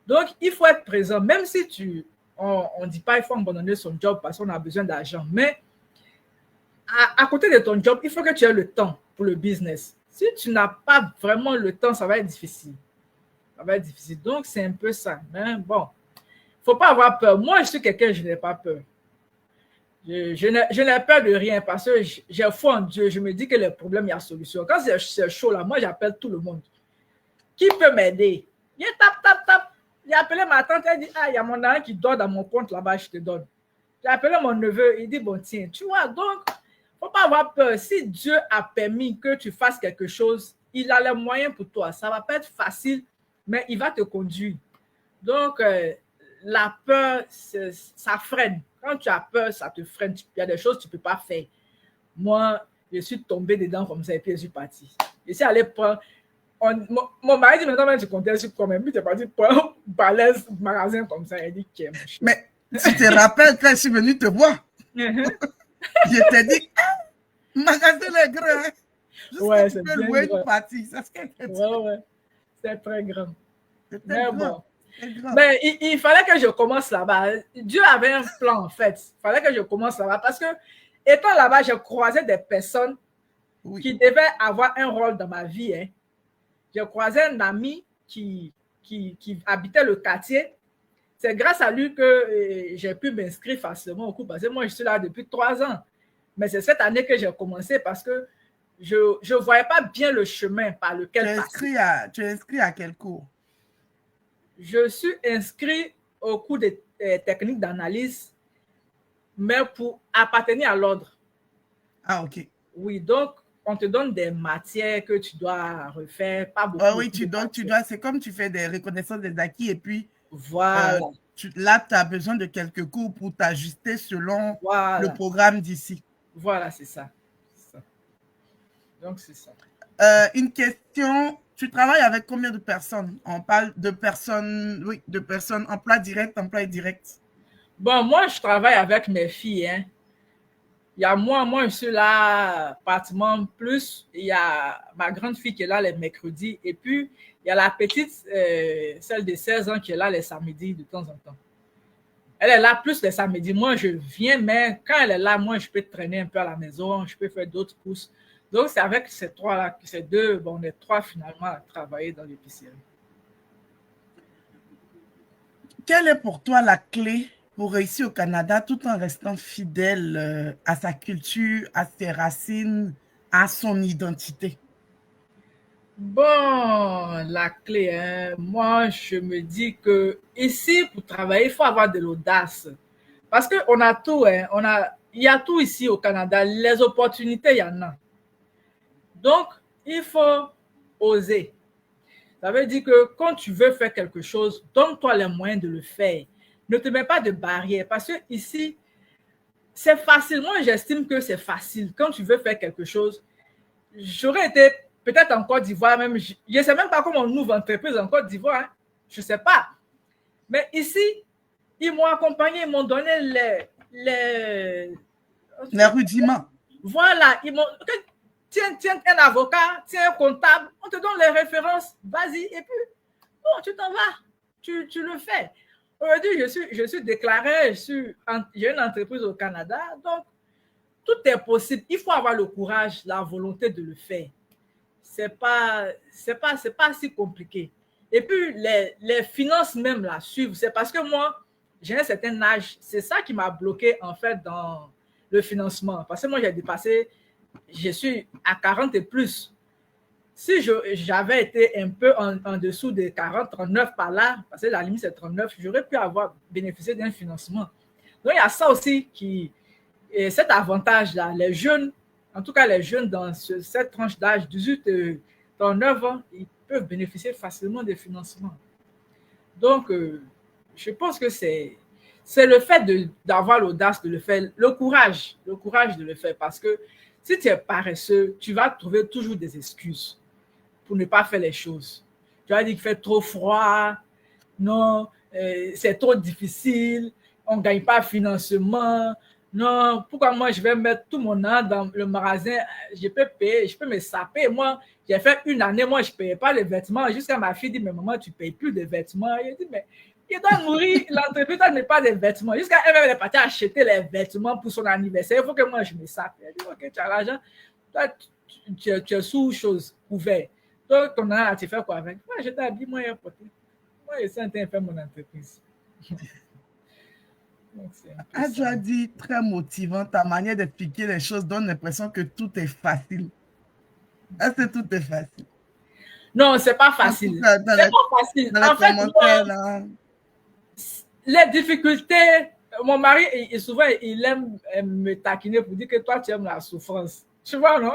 Donc, il faut être présent, même si on ne dit pas qu'il faut abandonner son job parce qu'on a besoin d'argent. Mais à côté de ton job, il faut que tu aies le temps pour le business. Si tu n'as pas vraiment le temps, ça va être difficile. Ça va être difficile. Donc, c'est un peu ça. Mais bon, il ne faut pas avoir peur. Moi, je suis quelqu'un, je n'ai pas peur. Je n'ai peur de rien parce que j'ai foi en Dieu. Je me dis que les problèmes, il y a solution. Quand c'est chaud là, moi, j'appelle tout le monde. Qui peut m'aider? Il tape. J'ai appelé ma tante, elle dit, ah, il y a mon argent qui dort dans mon compte là-bas, je te donne. J'ai appelé mon neveu, il dit, bon, tiens, tu vois, donc, il ne faut pas avoir peur. Si Dieu a permis que tu fasses quelque chose, il a les moyens pour toi. Ça ne va pas être facile, mais il va te conduire. Donc, la peur, ça freine. Quand tu as peur, ça te freine. Il y a des choses que tu ne peux pas faire. Moi, je suis tombée dedans comme ça et puis je suis partie. Je suis allée prendre... Mon mari dit maintenant, tu comptais sur quoi même. Puis tu es parti prendre un balèze magasin comme ça. Il dit, okay, mais tu te rappelles quand je suis venue te voir? Je t'ai dit, magasin est grand. Hein? Ouais, c'est bien louer grand. Une partie. C'est ce que ouais. C'est très grand. Mais grand. Bon. Mais il fallait que je commence là-bas. Dieu avait un plan, en fait. Il fallait que je commence là-bas parce que, étant là-bas, j'ai croisé des personnes qui devaient avoir un rôle dans ma vie. Hein. J'ai croisé un ami qui habitait le quartier. C'est grâce à lui que j'ai pu m'inscrire facilement au cours parce que moi, je suis là depuis 3 ans. Mais c'est cette année que j'ai commencé parce que je ne voyais pas bien le chemin par lequel passer. Tu es inscrit à quel cours? Je suis inscrit au cours de techniques d'analyse, mais pour appartenir à l'ordre. Ah, ok. Oui, donc, on te donne des matières que tu dois refaire, pas beaucoup. Oui, tu dois, c'est comme tu fais des reconnaissances des acquis et puis voilà. Là, tu as besoin de quelques cours pour t'ajuster selon le programme d'ici. Voilà, c'est ça. Donc, c'est ça. Une question, tu travailles avec combien de personnes? On parle de personnes, oui, de personnes, emploi direct, emploi indirect. Bon, moi, je travaille avec mes filles, hein. Il y a moi, je suis là pratiquement plus. Il y a ma grande fille qui est là les mercredis. Et puis, il y a la petite, celle de 16 ans qui est là les samedis de temps en temps. Elle est là plus les samedis. Moi, je viens, mais quand elle est là, moi, je peux traîner un peu à la maison. Je peux faire d'autres courses. Donc, c'est avec ces trois-là, ces deux, bon, on est 3 finalement à travailler dans l'épicerie. Quelle est pour toi la clé pour réussir au Canada tout en restant fidèle à sa culture, à ses racines, à son identité? Bon, la clé, hein, moi, je me dis que ici, pour travailler, il faut avoir de l'audace. Parce qu'on a tout, hein, il y a tout ici au Canada. Les opportunités, il y en a. Donc, il faut oser. Ça veut dire que quand tu veux faire quelque chose, donne-toi les moyens de le faire. Ne te mets pas de barrière parce que ici, c'est facile. Moi, j'estime que c'est facile. Quand tu veux faire quelque chose, j'aurais été peut-être en Côte d'Ivoire même. Je ne sais même pas comment on ouvre entreprise en Côte d'Ivoire. Hein. Je ne sais pas. Mais ici, ils m'ont accompagné, ils m'ont donné les rudiments. Voilà. Ils m'ont... Tiens un avocat, tiens un comptable, on te donne les références, vas-y, et puis, bon, tu t'en vas, tu le fais. Aujourd'hui, je suis déclaré, j'ai une entreprise au Canada, donc tout est possible. Il faut avoir le courage, la volonté de le faire. C'est pas si compliqué. Et puis, les finances même la suivent. C'est parce que moi, j'ai un certain âge. C'est ça qui m'a bloqué, en fait, dans le financement. Parce que moi, j'ai dépassé... Je suis à 40 et plus. Si j'avais été un peu en dessous de 40, 39 par là, parce que la limite c'est 39, j'aurais pu avoir bénéficié d'un financement. Donc il y a ça aussi et cet avantage-là. Les jeunes, en tout cas les jeunes dans cette tranche d'âge, 18 39 ans, ils peuvent bénéficier facilement des financements. Donc, je pense que c'est c'est le fait d'avoir l'audace de le faire, le courage de le faire. Parce que si tu es paresseux, tu vas trouver toujours des excuses pour ne pas faire les choses. Tu vas dire qu'il fait trop froid, non, c'est trop difficile, on ne gagne pas financement, non, pourquoi moi je vais mettre tout mon an dans le magasin, je peux payer, je peux me saper. Moi, j'ai fait une année, moi je ne payais pas les vêtements, jusqu'à ma fille dit, mais maman, tu ne payes plus de vêtements. Je dis, mais il doit nourrir l'entreprise, doit ne pas des vêtements. Jusqu'à elle est partie acheter les vêtements pour son anniversaire, il faut que moi je me sape. Elle dit, ok, tu as l'argent, toi, tu es sous chose, ouvert. Donc, ton an, tu fais quoi avec? Moi, je t'habille, moi, moi, je suis en train de faire mon entreprise. Tu as dit très motivant, ta manière d'expliquer les choses donne l'impression que tout est facile. Est-ce que tout est facile? Non, c'est pas facile. C'est pas facile. En fait, moi, les difficultés, mon mari, souvent, il aime me taquiner pour dire que toi, tu aimes la souffrance. Tu vois, non?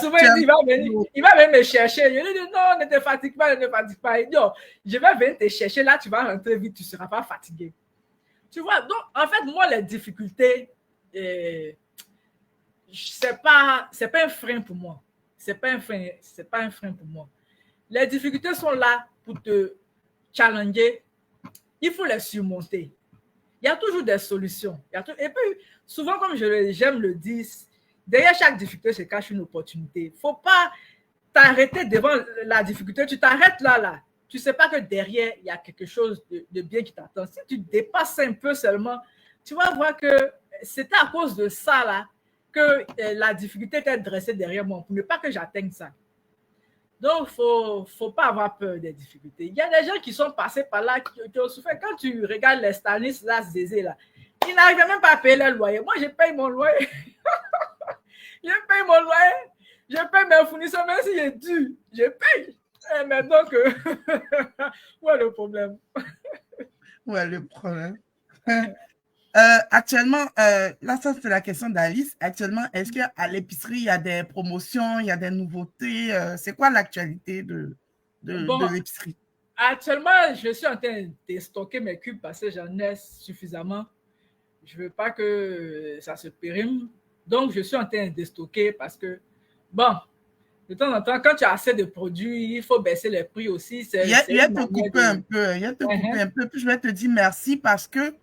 Souvent, il va venir me chercher. Je lui dis, non, ne te fatigue pas, ne te fatigue pas. Il dit, oh, je vais venir te chercher, là, tu vas rentrer vite, tu ne seras pas fatigué. Tu vois, donc, en fait, moi, les difficultés, c'est pas un frein pour moi. C'est pas un frein pour moi. Les difficultés sont là pour te challenger. Il faut les surmonter. Il y a toujours des solutions. Et puis, souvent, comme j'aime le dire, derrière chaque difficulté se cache une opportunité. Il ne faut pas t'arrêter devant la difficulté. Tu t'arrêtes là. Tu ne sais pas que derrière, il y a quelque chose de bien qui t'attend. Si tu dépasses un peu seulement, tu vas voir que c'était à cause de ça là que la difficulté était dressée derrière moi pour ne pas que j'atteigne ça. Donc, il ne faut pas avoir peur des difficultés. Il y a des gens qui sont passés par là, qui ont souffert. Quand tu regardes les Stanislas Zézé, là, ils n'arrivaient même pas à payer leur loyer. Moi, je paye mon loyer. Je paye mon loyer. Je paye mes fournisseurs, même si j'ai dû. Je paye. Mais donc, où est le problème? Où est le problème? Actuellement, là, ça, c'est la question d'Alice. Actuellement, est-ce qu'à l'épicerie, il y a des promotions, il y a des nouveautés? C'est quoi l'actualité de l'épicerie? Actuellement, je suis en train de stocker mes cubes parce que j'en ai suffisamment. Je ne veux pas que ça se périme. Donc, je suis en train de stocker parce que, bon, de temps en temps, quand tu as assez de produits, il faut baisser les prix aussi. Il y a te couper un peu. Puis je vais te dire merci parce que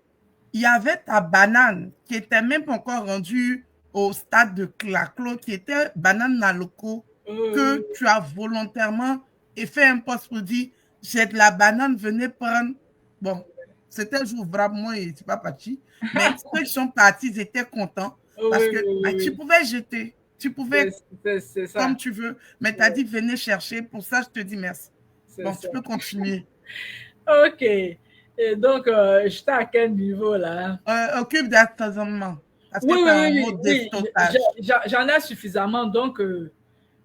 il y avait ta banane qui n'était même pas encore rendue au stade de claclo, qui était banane naloco, que tu as volontairement fait un post-produit. J'ai de la banane, venez prendre. Bon, c'était jour moi et c'est pas parti. Mais ceux qui sont partis, ils étaient contents parce que tu pouvais jeter. Tu pouvais, comme tu veux, mais tu as dit venez chercher. Pour ça, je te dis merci. Bon, tu peux continuer. OK. Et donc, j'étais à quel niveau là? Occupe d'assaisonnement. Oui. J'en ai suffisamment. Donc,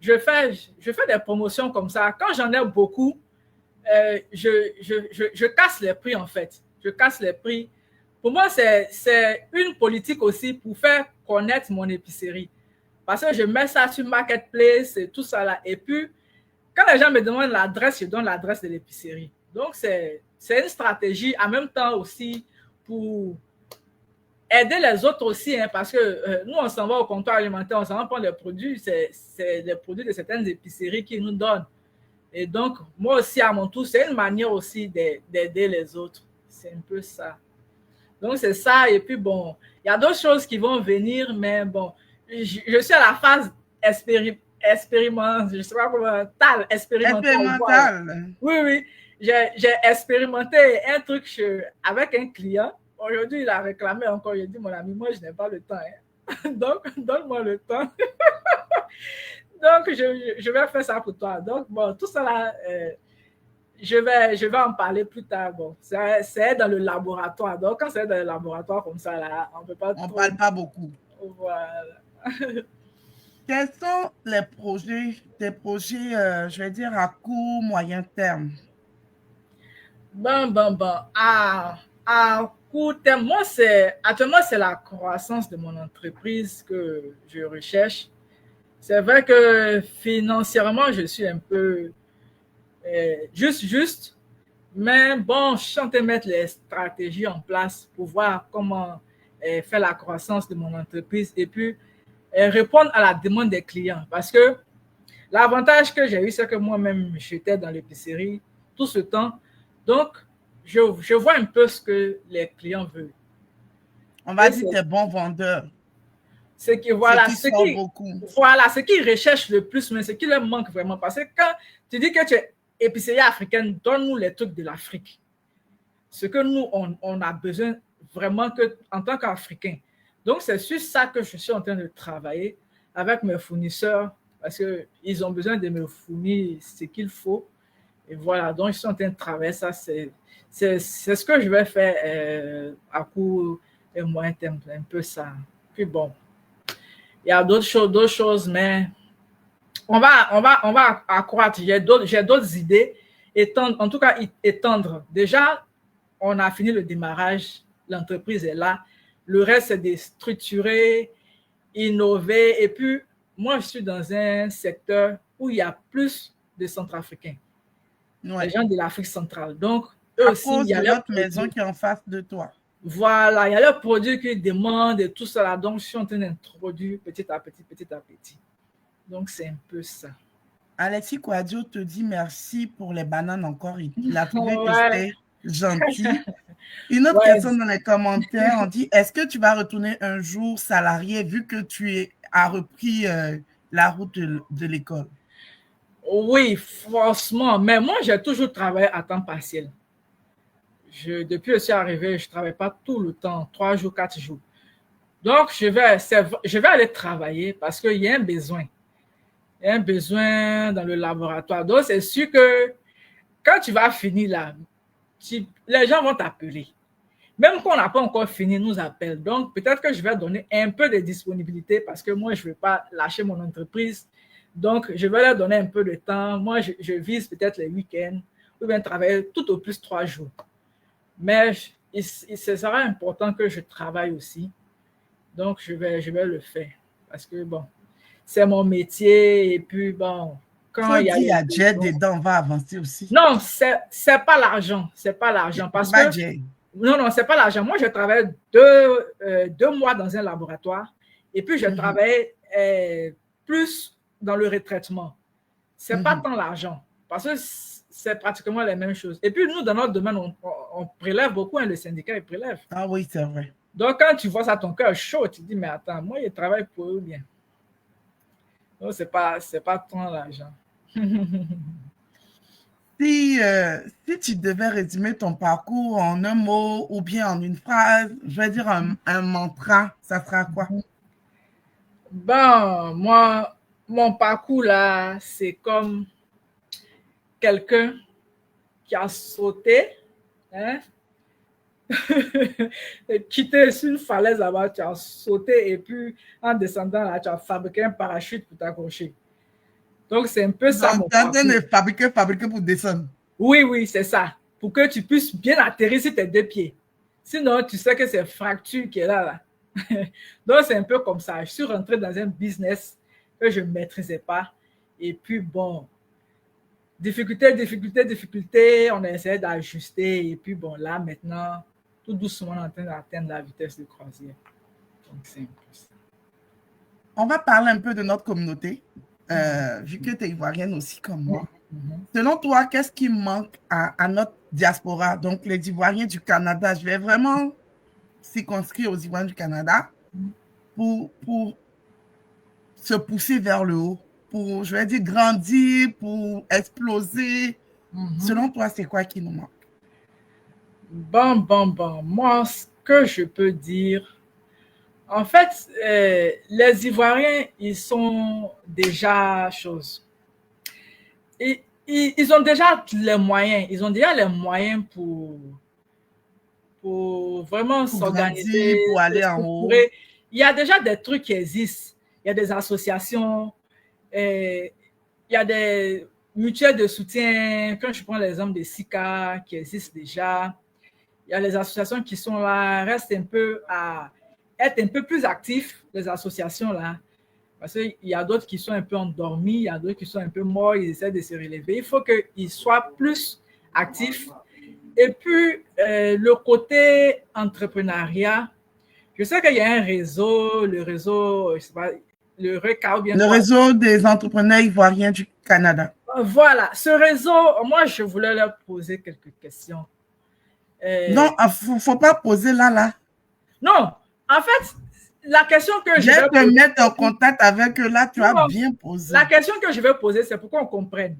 je fais des promotions comme ça. Quand j'en ai beaucoup, je casse les prix en fait. Je casse les prix. Pour moi, c'est une politique aussi pour faire connaître mon épicerie. Parce que je mets ça sur Marketplace et tout ça là. Et puis, quand les gens me demandent l'adresse, je donne l'adresse de l'épicerie. Donc, c'est une stratégie en même temps aussi pour aider les autres aussi, hein, parce que nous, on s'en va au comptoir alimentaire, on s'en va prendre les produits, c'est les produits de certaines épiceries qui nous donnent. Et donc, moi aussi, à mon tour, c'est une manière aussi d'aider les autres. C'est un peu ça. Donc, c'est ça. Et puis, bon, il y a d'autres choses qui vont venir, mais bon, je suis à la phase expérimentale, je sais pas comment, expérimentale. Oui. J'ai expérimenté un truc avec un client. Aujourd'hui, il a réclamé encore. Il a dit, mon ami, moi, je n'ai pas le temps. Hein. Donc, donne-moi le temps. Donc, je vais faire ça pour toi. Donc, bon, tout ça là, je vais en parler plus tard. Bon, c'est dans le laboratoire. Donc, quand c'est dans le laboratoire comme ça, là, on ne peut pas... On ne parle pas beaucoup. Voilà. Quels sont tes projets, je vais dire, à court, moyen terme? Bon. À court terme, moi, actuellement, c'est la croissance de mon entreprise que je recherche. C'est vrai que financièrement, je suis un peu juste, Mais bon, je suis en train de mettre les stratégies en place pour voir comment faire la croissance de mon entreprise et puis répondre à la demande des clients. Parce que l'avantage que j'ai eu, c'est que moi-même, j'étais dans l'épicerie tout ce temps. Donc, je vois un peu ce que les clients veulent. On va Et dire que tu es bon vendeur, c'est que ce voilà, qui sort beaucoup. ce qu'ils recherchent le plus, mais ce qui leur manque vraiment. Parce que quand tu dis que tu es épicier africaine, donne-nous les trucs de l'Afrique. Ce que nous, on a besoin vraiment que, en tant qu'Africains. Donc, c'est sur ça que je suis en train de travailler avec mes fournisseurs parce qu'ils ont besoin de me fournir ce qu'il faut. Et voilà, donc je suis en train de travailler ça. C'est ce que je vais faire à court et moyen terme, un peu ça. Puis bon, il y a d'autres choses, mais on va accroître. J'ai d'autres idées, étendre, en tout cas étendre. Déjà, on a fini le démarrage, l'entreprise est là. Le reste, c'est de structurer, innover. Et puis, moi, je suis dans un secteur où il y a plus de Centrafricains, les gens de l'Afrique centrale. Donc, eux À aussi, il cause y a de leurs notre maison produits. qui est en face de toi. Voilà, il y a leurs produits qu'ils demandent et tout ça. Donc, je suis en train d'introduire petit à petit, petit à petit. Donc, c'est un peu ça. Alexis Kouadio te dit merci pour les bananes encore. Il a trouvé que Ouais, c'était gentil. Une autre ouais. question dans les commentaires, on dit, est-ce que tu vas retourner un jour salarié vu que as repris la route de l'école? Oui, franchement. Mais moi, j'ai toujours travaillé à temps partiel. Depuis que je suis arrivé, je ne travaille pas tout le temps, 3 jours, 4 jours. Donc, je vais aller travailler parce qu'il y a un besoin. Il y a un besoin dans le laboratoire. Donc, c'est sûr que quand tu vas finir là, les gens vont t'appeler. Même quand on n'a pas encore fini, ils nous appellent. Donc, peut-être que je vais donner un peu de disponibilité parce que moi, je ne veux pas lâcher mon entreprise. Donc, je vais leur donner un peu de temps. Moi, je vise peut-être les week-ends ou bien travailler tout au plus 3 jours. Mais ce sera important que je travaille aussi. Donc, je vais le faire. Parce que, bon, c'est mon métier. Et puis, bon, quand Faut il y a dire les à Jay besoins. dedans, on va avancer aussi. Non, c'est pas l'argent. C'est pas l'argent. C'est Parce pas que, Jay. non, c'est pas l'argent. Moi, je travaille 2 mois dans un laboratoire. Et puis, je travaille plus dans le retraitement. C'est pas tant l'argent. Parce que c'est pratiquement les mêmes choses. Et puis, nous, dans notre domaine, on prélève beaucoup. Hein, le syndicat, il prélève. Ah oui, c'est vrai. Donc, quand tu vois ça, ton cœur chaud, tu te dis, mais attends, moi, je travaille pour eux bien. Donc, c'est pas tant l'argent. Si tu devais résumer ton parcours en un mot ou bien en une phrase, je vais dire un mantra, ça sera quoi? Bon, moi, mon parcours là, c'est comme quelqu'un qui a sauté, hein, quitté sur une falaise là-bas, tu as sauté et puis en descendant là, tu as fabriqué un parachute pour t'accrocher. Donc, c'est un peu ça Donc, mon tu es en train parcours. de fabriquer pour descendre. Oui, oui, c'est ça. Pour que tu puisses bien atterrir sur tes 2 pieds. Sinon, tu sais que c'est fracture qui est là. Donc, c'est un peu comme ça. Je suis rentré dans un business que je ne maîtrisais pas. Et puis, bon, difficulté, on a essayé d'ajuster. Et puis, bon, là, maintenant, tout doucement, on est en train d'atteindre la vitesse de croisière. Donc, c'est un peu ça. On va parler un peu de notre communauté, vu que tu es ivoirienne aussi comme moi. Selon toi, qu'est-ce qui manque à notre diaspora, donc les Ivoiriens du Canada? Je vais vraiment circonscrire aux Ivoiriens du Canada pour se pousser vers le haut, pour, je vais dire, grandir, pour exploser. Selon toi, c'est quoi qui nous manque? Bon. Moi, ce que je peux dire, en fait, les Ivoiriens, ils sont déjà choses. Ils ont déjà les moyens. Ils ont déjà les moyens pour vraiment Pour s'organiser, grandir, pour se aller en haut. structurer. Il y a déjà des trucs qui existent. Il y a des associations, il y a des mutuelles de soutien. Quand je prends l'exemple des SICA qui existent déjà, il y a les associations qui sont là, restent un peu à être un peu plus actifs, les associations là. Parce qu'il y a d'autres qui sont un peu endormis, il y a d'autres qui sont un peu morts, ils essaient de se relever. Il faut qu'ils soient plus actifs Et puis, le côté entrepreneuriat, je sais qu'il y a un réseau, le réseau, je sais pas, le RECA ou bien Le quoi. réseau des entrepreneurs ivoiriens du Canada. Voilà, ce réseau, moi, je voulais leur poser quelques questions. Non, il ne faut pas poser là. Non, en fait, la question que Je je vais vais te poser, mettre en contact avec eux là, tu as non, bien la posé. question que je vais poser, c'est pour qu'on comprenne.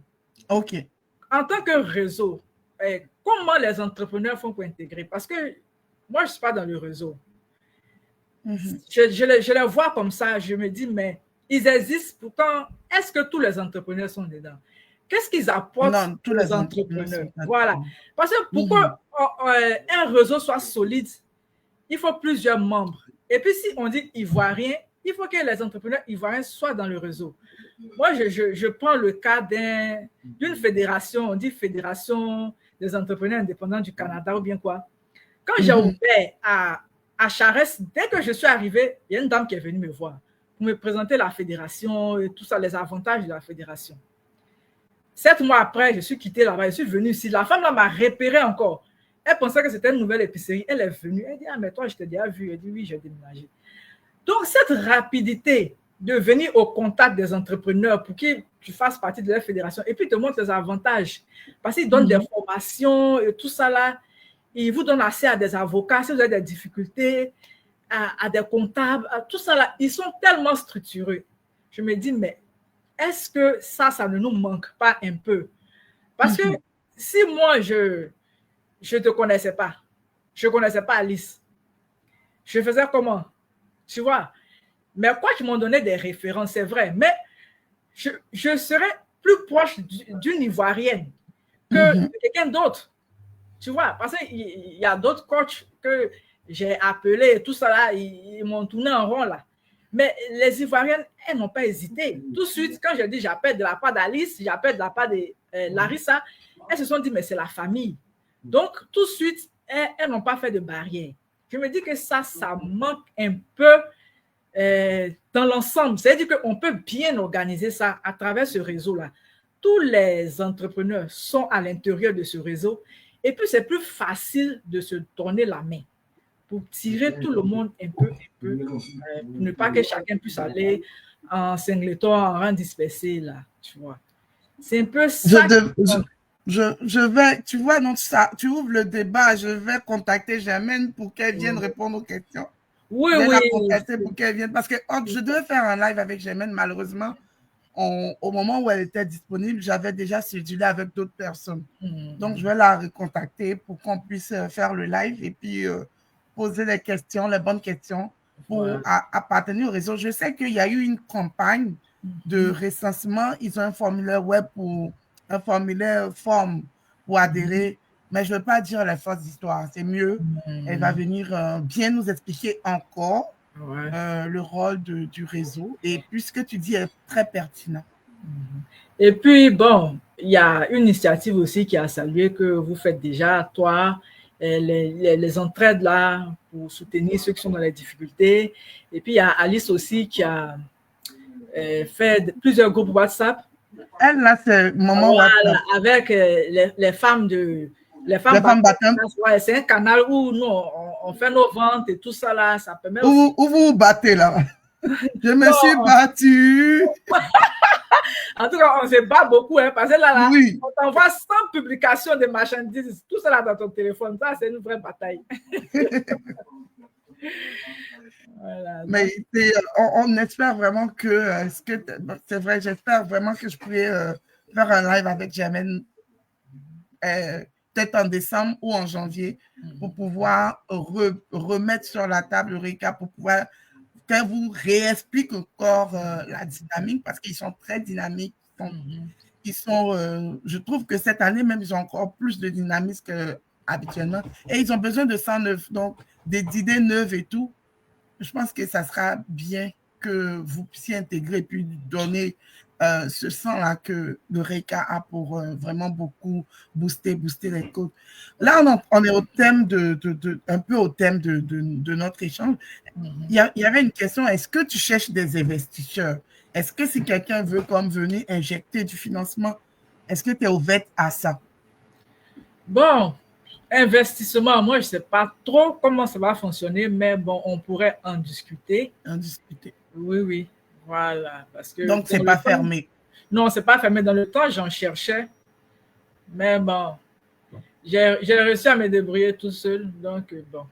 OK. En tant que réseau, comment les entrepreneurs font pour intégrer? Parce que moi, je ne suis pas dans le réseau. Je les vois comme ça, je me dis, mais ils existent, pourtant, est-ce que tous les entrepreneurs sont dedans? Qu'est-ce qu'ils apportent Non, tous aux les entrepreneurs entrepreneurs? sont pas Voilà. dedans. Parce que pour qu'un réseau soit solide, il faut plusieurs membres. Et puis, si on dit ivoirien, il faut que les entrepreneurs ivoiriens soient dans le réseau. Moi, je prends le cas d'une fédération, on dit Fédération des entrepreneurs indépendants du Canada ou bien quoi. Quand j'ai ouvert à Charest, dès que je suis arrivé, il y a une dame qui est venue me voir pour me présenter la fédération et tout ça, les avantages de la fédération. 7 mois après, je suis quitté là-bas, je suis venu ici. La femme là m'a repéré encore. Elle pensait que c'était une nouvelle épicerie. Elle est venue. Elle dit, ah, mais toi, je t'ai déjà vu. Elle dit, oui, j'ai déménagé. Donc, cette rapidité de venir au contact des entrepreneurs pour qu'ils tu fasses partie de leur fédération et puis ils te montrent les avantages. Parce qu'ils donnent des formations et tout ça là. Ils vous donnent accès à des avocats si vous avez des difficultés, à des comptables, à tout ça là. Ils sont tellement structurés. Je me dis, mais est-ce que ça ne nous manque pas un peu? Parce que si moi, je ne te connaissais pas, je ne connaissais pas Alice, je faisais comment? Tu vois? Mais quoi qu'ils m'ont donné des références, c'est vrai, mais je serais plus proche d'une Ivoirienne que de quelqu'un d'autre. Tu vois? Parce qu'il y a d'autres coachs que j'ai appelés et tout ça là, ils m'ont tourné en rond là. Mais les Ivoiriennes, elles n'ont pas hésité. Tout de suite, quand j'ai dit j'appelle de la part d'Alice, j'appelle de la part de Larissa, elles se sont dit mais c'est la famille. Donc, tout de suite, elles n'ont pas fait de barrière. Je me dis que ça manque un peu dans l'ensemble. C'est-à-dire qu'on peut bien organiser ça à travers ce réseau-là. Tous les entrepreneurs sont à l'intérieur de ce réseau et puis c'est plus facile de se donner la main pour tirer tout le monde un peu, pour ne pas que chacun puisse aller en singleton, en rang dispersé, là, tu vois. C'est un peu ça. Je vais, tu vois, donc ça, tu ouvres le débat, je vais contacter Germaine pour qu'elle vienne répondre aux questions. Oui, je vais oui. la contacter pour qu'elle vienne, parce que je devais faire un live avec Germaine, malheureusement, au moment où elle était disponible, j'avais déjà cédulé avec d'autres personnes. Donc, je vais la recontacter pour qu'on puisse faire le live et puis poser les questions, les bonnes questions pour appartenir au réseau. Je sais qu'il y a eu une campagne de recensement. Ils ont un formulaire web un formulaire forme pour adhérer, mais je ne veux pas dire les fausses histoires. C'est mieux. Elle va venir bien nous expliquer encore le rôle du réseau. Et puis, ce que tu dis est très pertinent. Et puis, bon, il y a une initiative aussi qui a salué que vous faites déjà, toi, les entraides là pour soutenir ceux qui sont dans les difficultés. Et puis, il y a Alice aussi qui a fait plusieurs groupes WhatsApp. Elle, là, c'est Maman WhatsApp. Avec les femmes battantes. Ouais, c'est un canal où nous, on fait nos ventes et tout ça là. Ça permet où vous vous battez là. Je me suis battue. En tout cas, on se bat beaucoup, hein, parce que là, oui. on t'envoie 100 publications de marchandises, tout ça là dans ton téléphone. Ça, c'est une vraie bataille. Voilà, mais on espère vraiment que, c'est vrai, j'espère vraiment que je pourrais faire un live avec Germaine peut-être en décembre ou en janvier pour pouvoir remettre sur la table le récap, pour pouvoir qu'elle vous réexplique encore la dynamique, parce qu'ils sont très dynamiques. Je trouve que cette année même, ils ont encore plus de dynamisme qu'habituellement. Et ils ont besoin de 109, donc d'idées neuves et tout. Je pense que ça sera bien que vous puissiez intégrer et puis donner ce sang-là que le RECA a pour vraiment beaucoup booster les codes. Là, on est au thème un peu au thème de notre échange. Il y avait une question, est-ce que tu cherches des investisseurs? Est-ce que si quelqu'un veut comme venir injecter du financement, est-ce que tu es ouverte à ça? Bon, Investissement, moi, je ne sais pas trop comment ça va fonctionner, mais bon, on pourrait en discuter. En discuter. Oui, oui, voilà. Parce que Donc, c'est dans le pas temps, fermé. non, c'est pas fermé. Dans le temps, j'en cherchais, mais bon, j'ai réussi à me débrouiller tout seul. Donc, bon,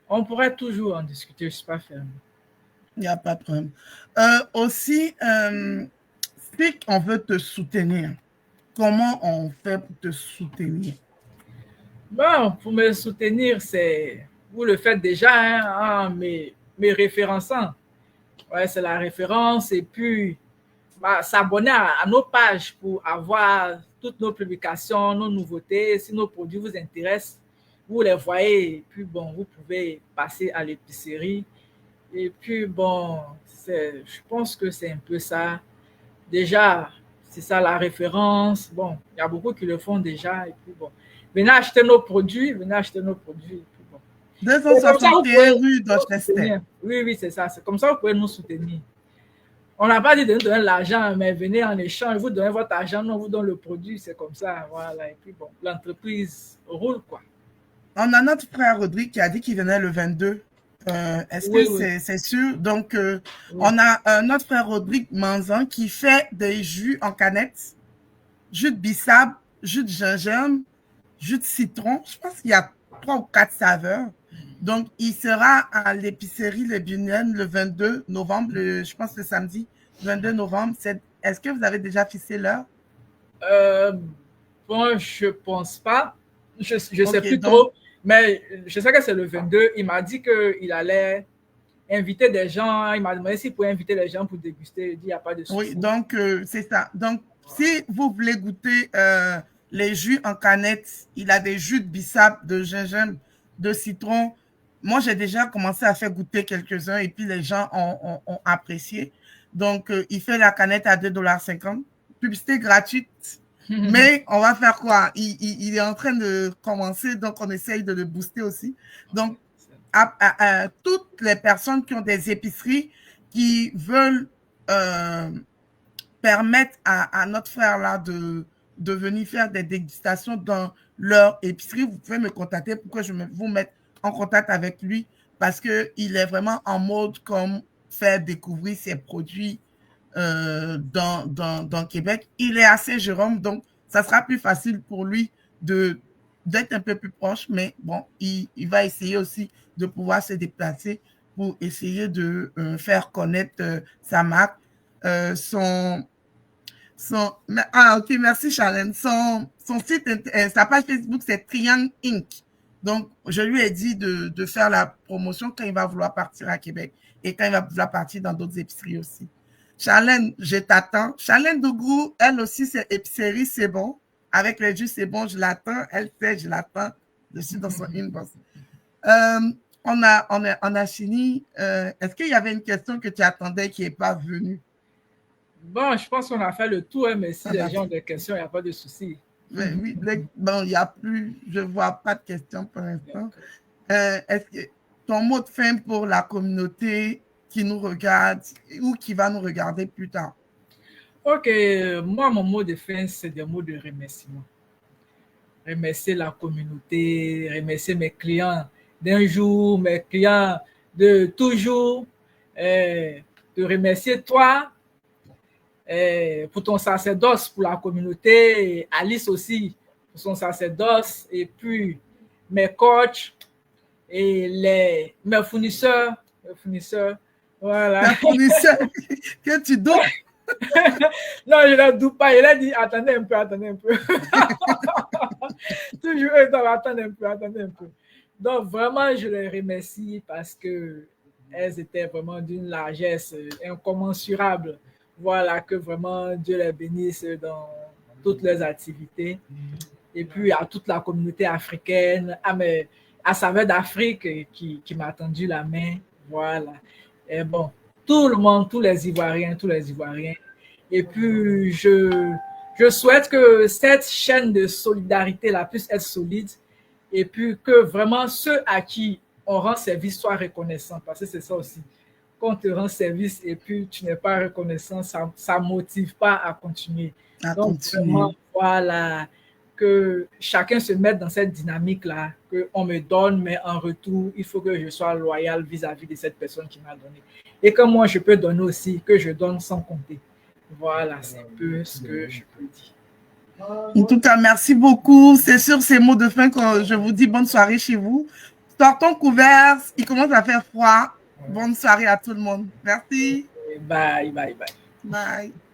on pourrait toujours en discuter, je ne suis pas fermé. Il n'y a pas de problème. Aussi, si on veut te soutenir, comment on fait pour te soutenir? Bon, pour me soutenir, c'est vous le faites déjà, hein, en mes référençant. Ouais, c'est la référence et puis bah, s'abonner à nos pages pour avoir toutes nos publications, nos nouveautés. Si nos produits vous intéressent, vous les voyez et puis bon, vous pouvez passer à l'épicerie. Et puis bon, je pense que c'est un peu ça. Déjà, c'est ça la référence. Bon, il y a beaucoup qui le font déjà. Et puis bon, venez acheter nos produits, venez acheter nos produits. Et puis bon. Et comme ça, vous pouvez 261 rue nous d'Orchester. soutenir. Oui, oui, c'est ça. C'est comme ça, vous pouvez nous soutenir. On n'a pas dit de nous donner l'argent, mais venez en échange, vous donnez votre argent, nous on vous donne le produit, c'est comme ça, voilà. Et puis bon, l'entreprise roule, quoi. On a notre frère Rodrigue qui a dit qu'il venait le 22. Est-ce que Oui, oui, c'est sûr? Donc, oui. on a notre frère Rodrigue Manzan qui fait des jus en canette, jus de bissap, jus de gingembre, jus de citron. Je pense qu'il y a 3 ou 4 saveurs. Donc, il sera à l'épicerie Les Buniennes le 22 novembre, je pense le samedi 22 novembre. Est-ce que vous avez déjà fixé l'heure? Euh, bon, je pense pas. Je sais Ok, plus donc, trop, mais je sais que c'est le 22. Il m'a dit qu'il allait inviter des gens. Il m'a demandé s'il pouvait inviter les gens pour déguster. Il dit, il n'y a pas de oui, souci. donc c'est ça. Donc, si vous voulez goûter les jus en canette, il a des jus de bissap, de gingembre, de citron. Moi, j'ai déjà commencé à faire goûter quelques-uns et puis les gens ont apprécié. Donc, il fait la canette à 2,50 $. Publicité gratuite. Mais on va faire quoi? Il est en train de commencer, donc on essaye de le booster aussi. Donc, à toutes les personnes qui ont des épiceries qui veulent euh, permettre à notre frère là de venir faire des dégustations dans leur épicerie, vous pouvez me contacter pour que je vous mette en contact avec lui parce qu'il est vraiment en mode comme faire découvrir ses produits dans Québec. Il est assez Jérôme, donc ça sera plus facile pour lui d'être un peu plus proche, mais bon, il va essayer aussi de pouvoir se déplacer pour essayer de faire connaître sa marque. Son, ok, merci Charlène. Son site, sa page Facebook, c'est Triangle Inc. Donc, je lui ai dit de faire la promotion quand il va vouloir partir à Québec et quand il va vouloir partir dans d'autres épiceries aussi. Charlène, je t'attends. Charlène Dougrou, elle aussi, c'est épicerie, c'est bon. Avec les jus, c'est bon, je l'attends. Elle fait, je l'attends. Je suis dans son inbox. Euh, on a fini. Est-ce qu'il y avait une question que tu attendais qui n'est pas venue? Bon, je pense qu'on a fait le tour, hein, mais si On les a gens ont fait. des questions, il n'y a pas de souci. Mais oui, bon, il n'y a plus, je ne vois pas de questions pour l'instant. Est-ce que ton mot de fin pour la communauté qui nous regarde ou qui va nous regarder plus tard? Ok, moi, mon mot de fin, c'est des mots de remerciement. Remercier la communauté, remercier mes clients d'un jour, mes clients de toujours, de remercier toi pour ton sacerdoce pour la communauté, et Alice aussi pour son sacerdoce, et puis mes coachs et mes fournisseurs, voilà. Les fournisseurs que tu dois. Non, je ne doute pas. Il a dit, attendez un peu, attendez un peu. Toujours, eux doivent attendre un peu, attendez un peu. Donc, vraiment, je les remercie parce que elles étaient vraiment d'une largesse incommensurable. Voilà, que vraiment Dieu les bénisse dans toutes leurs activités. Et puis, à toute la communauté africaine, à Saveur d'Afrique qui m'a tendu la main. Voilà. Et bon, tout le monde, tous les Ivoiriens, tous les Ivoiriens. Et puis, je souhaite que cette chaîne de solidarité là puisse être solide et puis que vraiment ceux à qui on rend service soient reconnaissants parce que c'est ça aussi. Quand on te rend service et puis tu n'es pas reconnaissant, ça ne motive pas à continuer. À Donc, vraiment, continuer. voilà, que chacun se mette dans cette dynamique-là, qu'on me donne, mais en retour, il faut que je sois loyal vis-à-vis de cette personne qui m'a donné. Et que moi, je peux donner aussi, que je donne sans compter. Voilà, c'est un peu ce que je peux dire. En tout cas, merci beaucoup. C'est sur ces mots de fin que je vous dis bonne soirée chez vous. Sortons couverts, il commence à faire froid. Bonne soirée à tout le monde. Merci. Bye, bye, bye. Bye.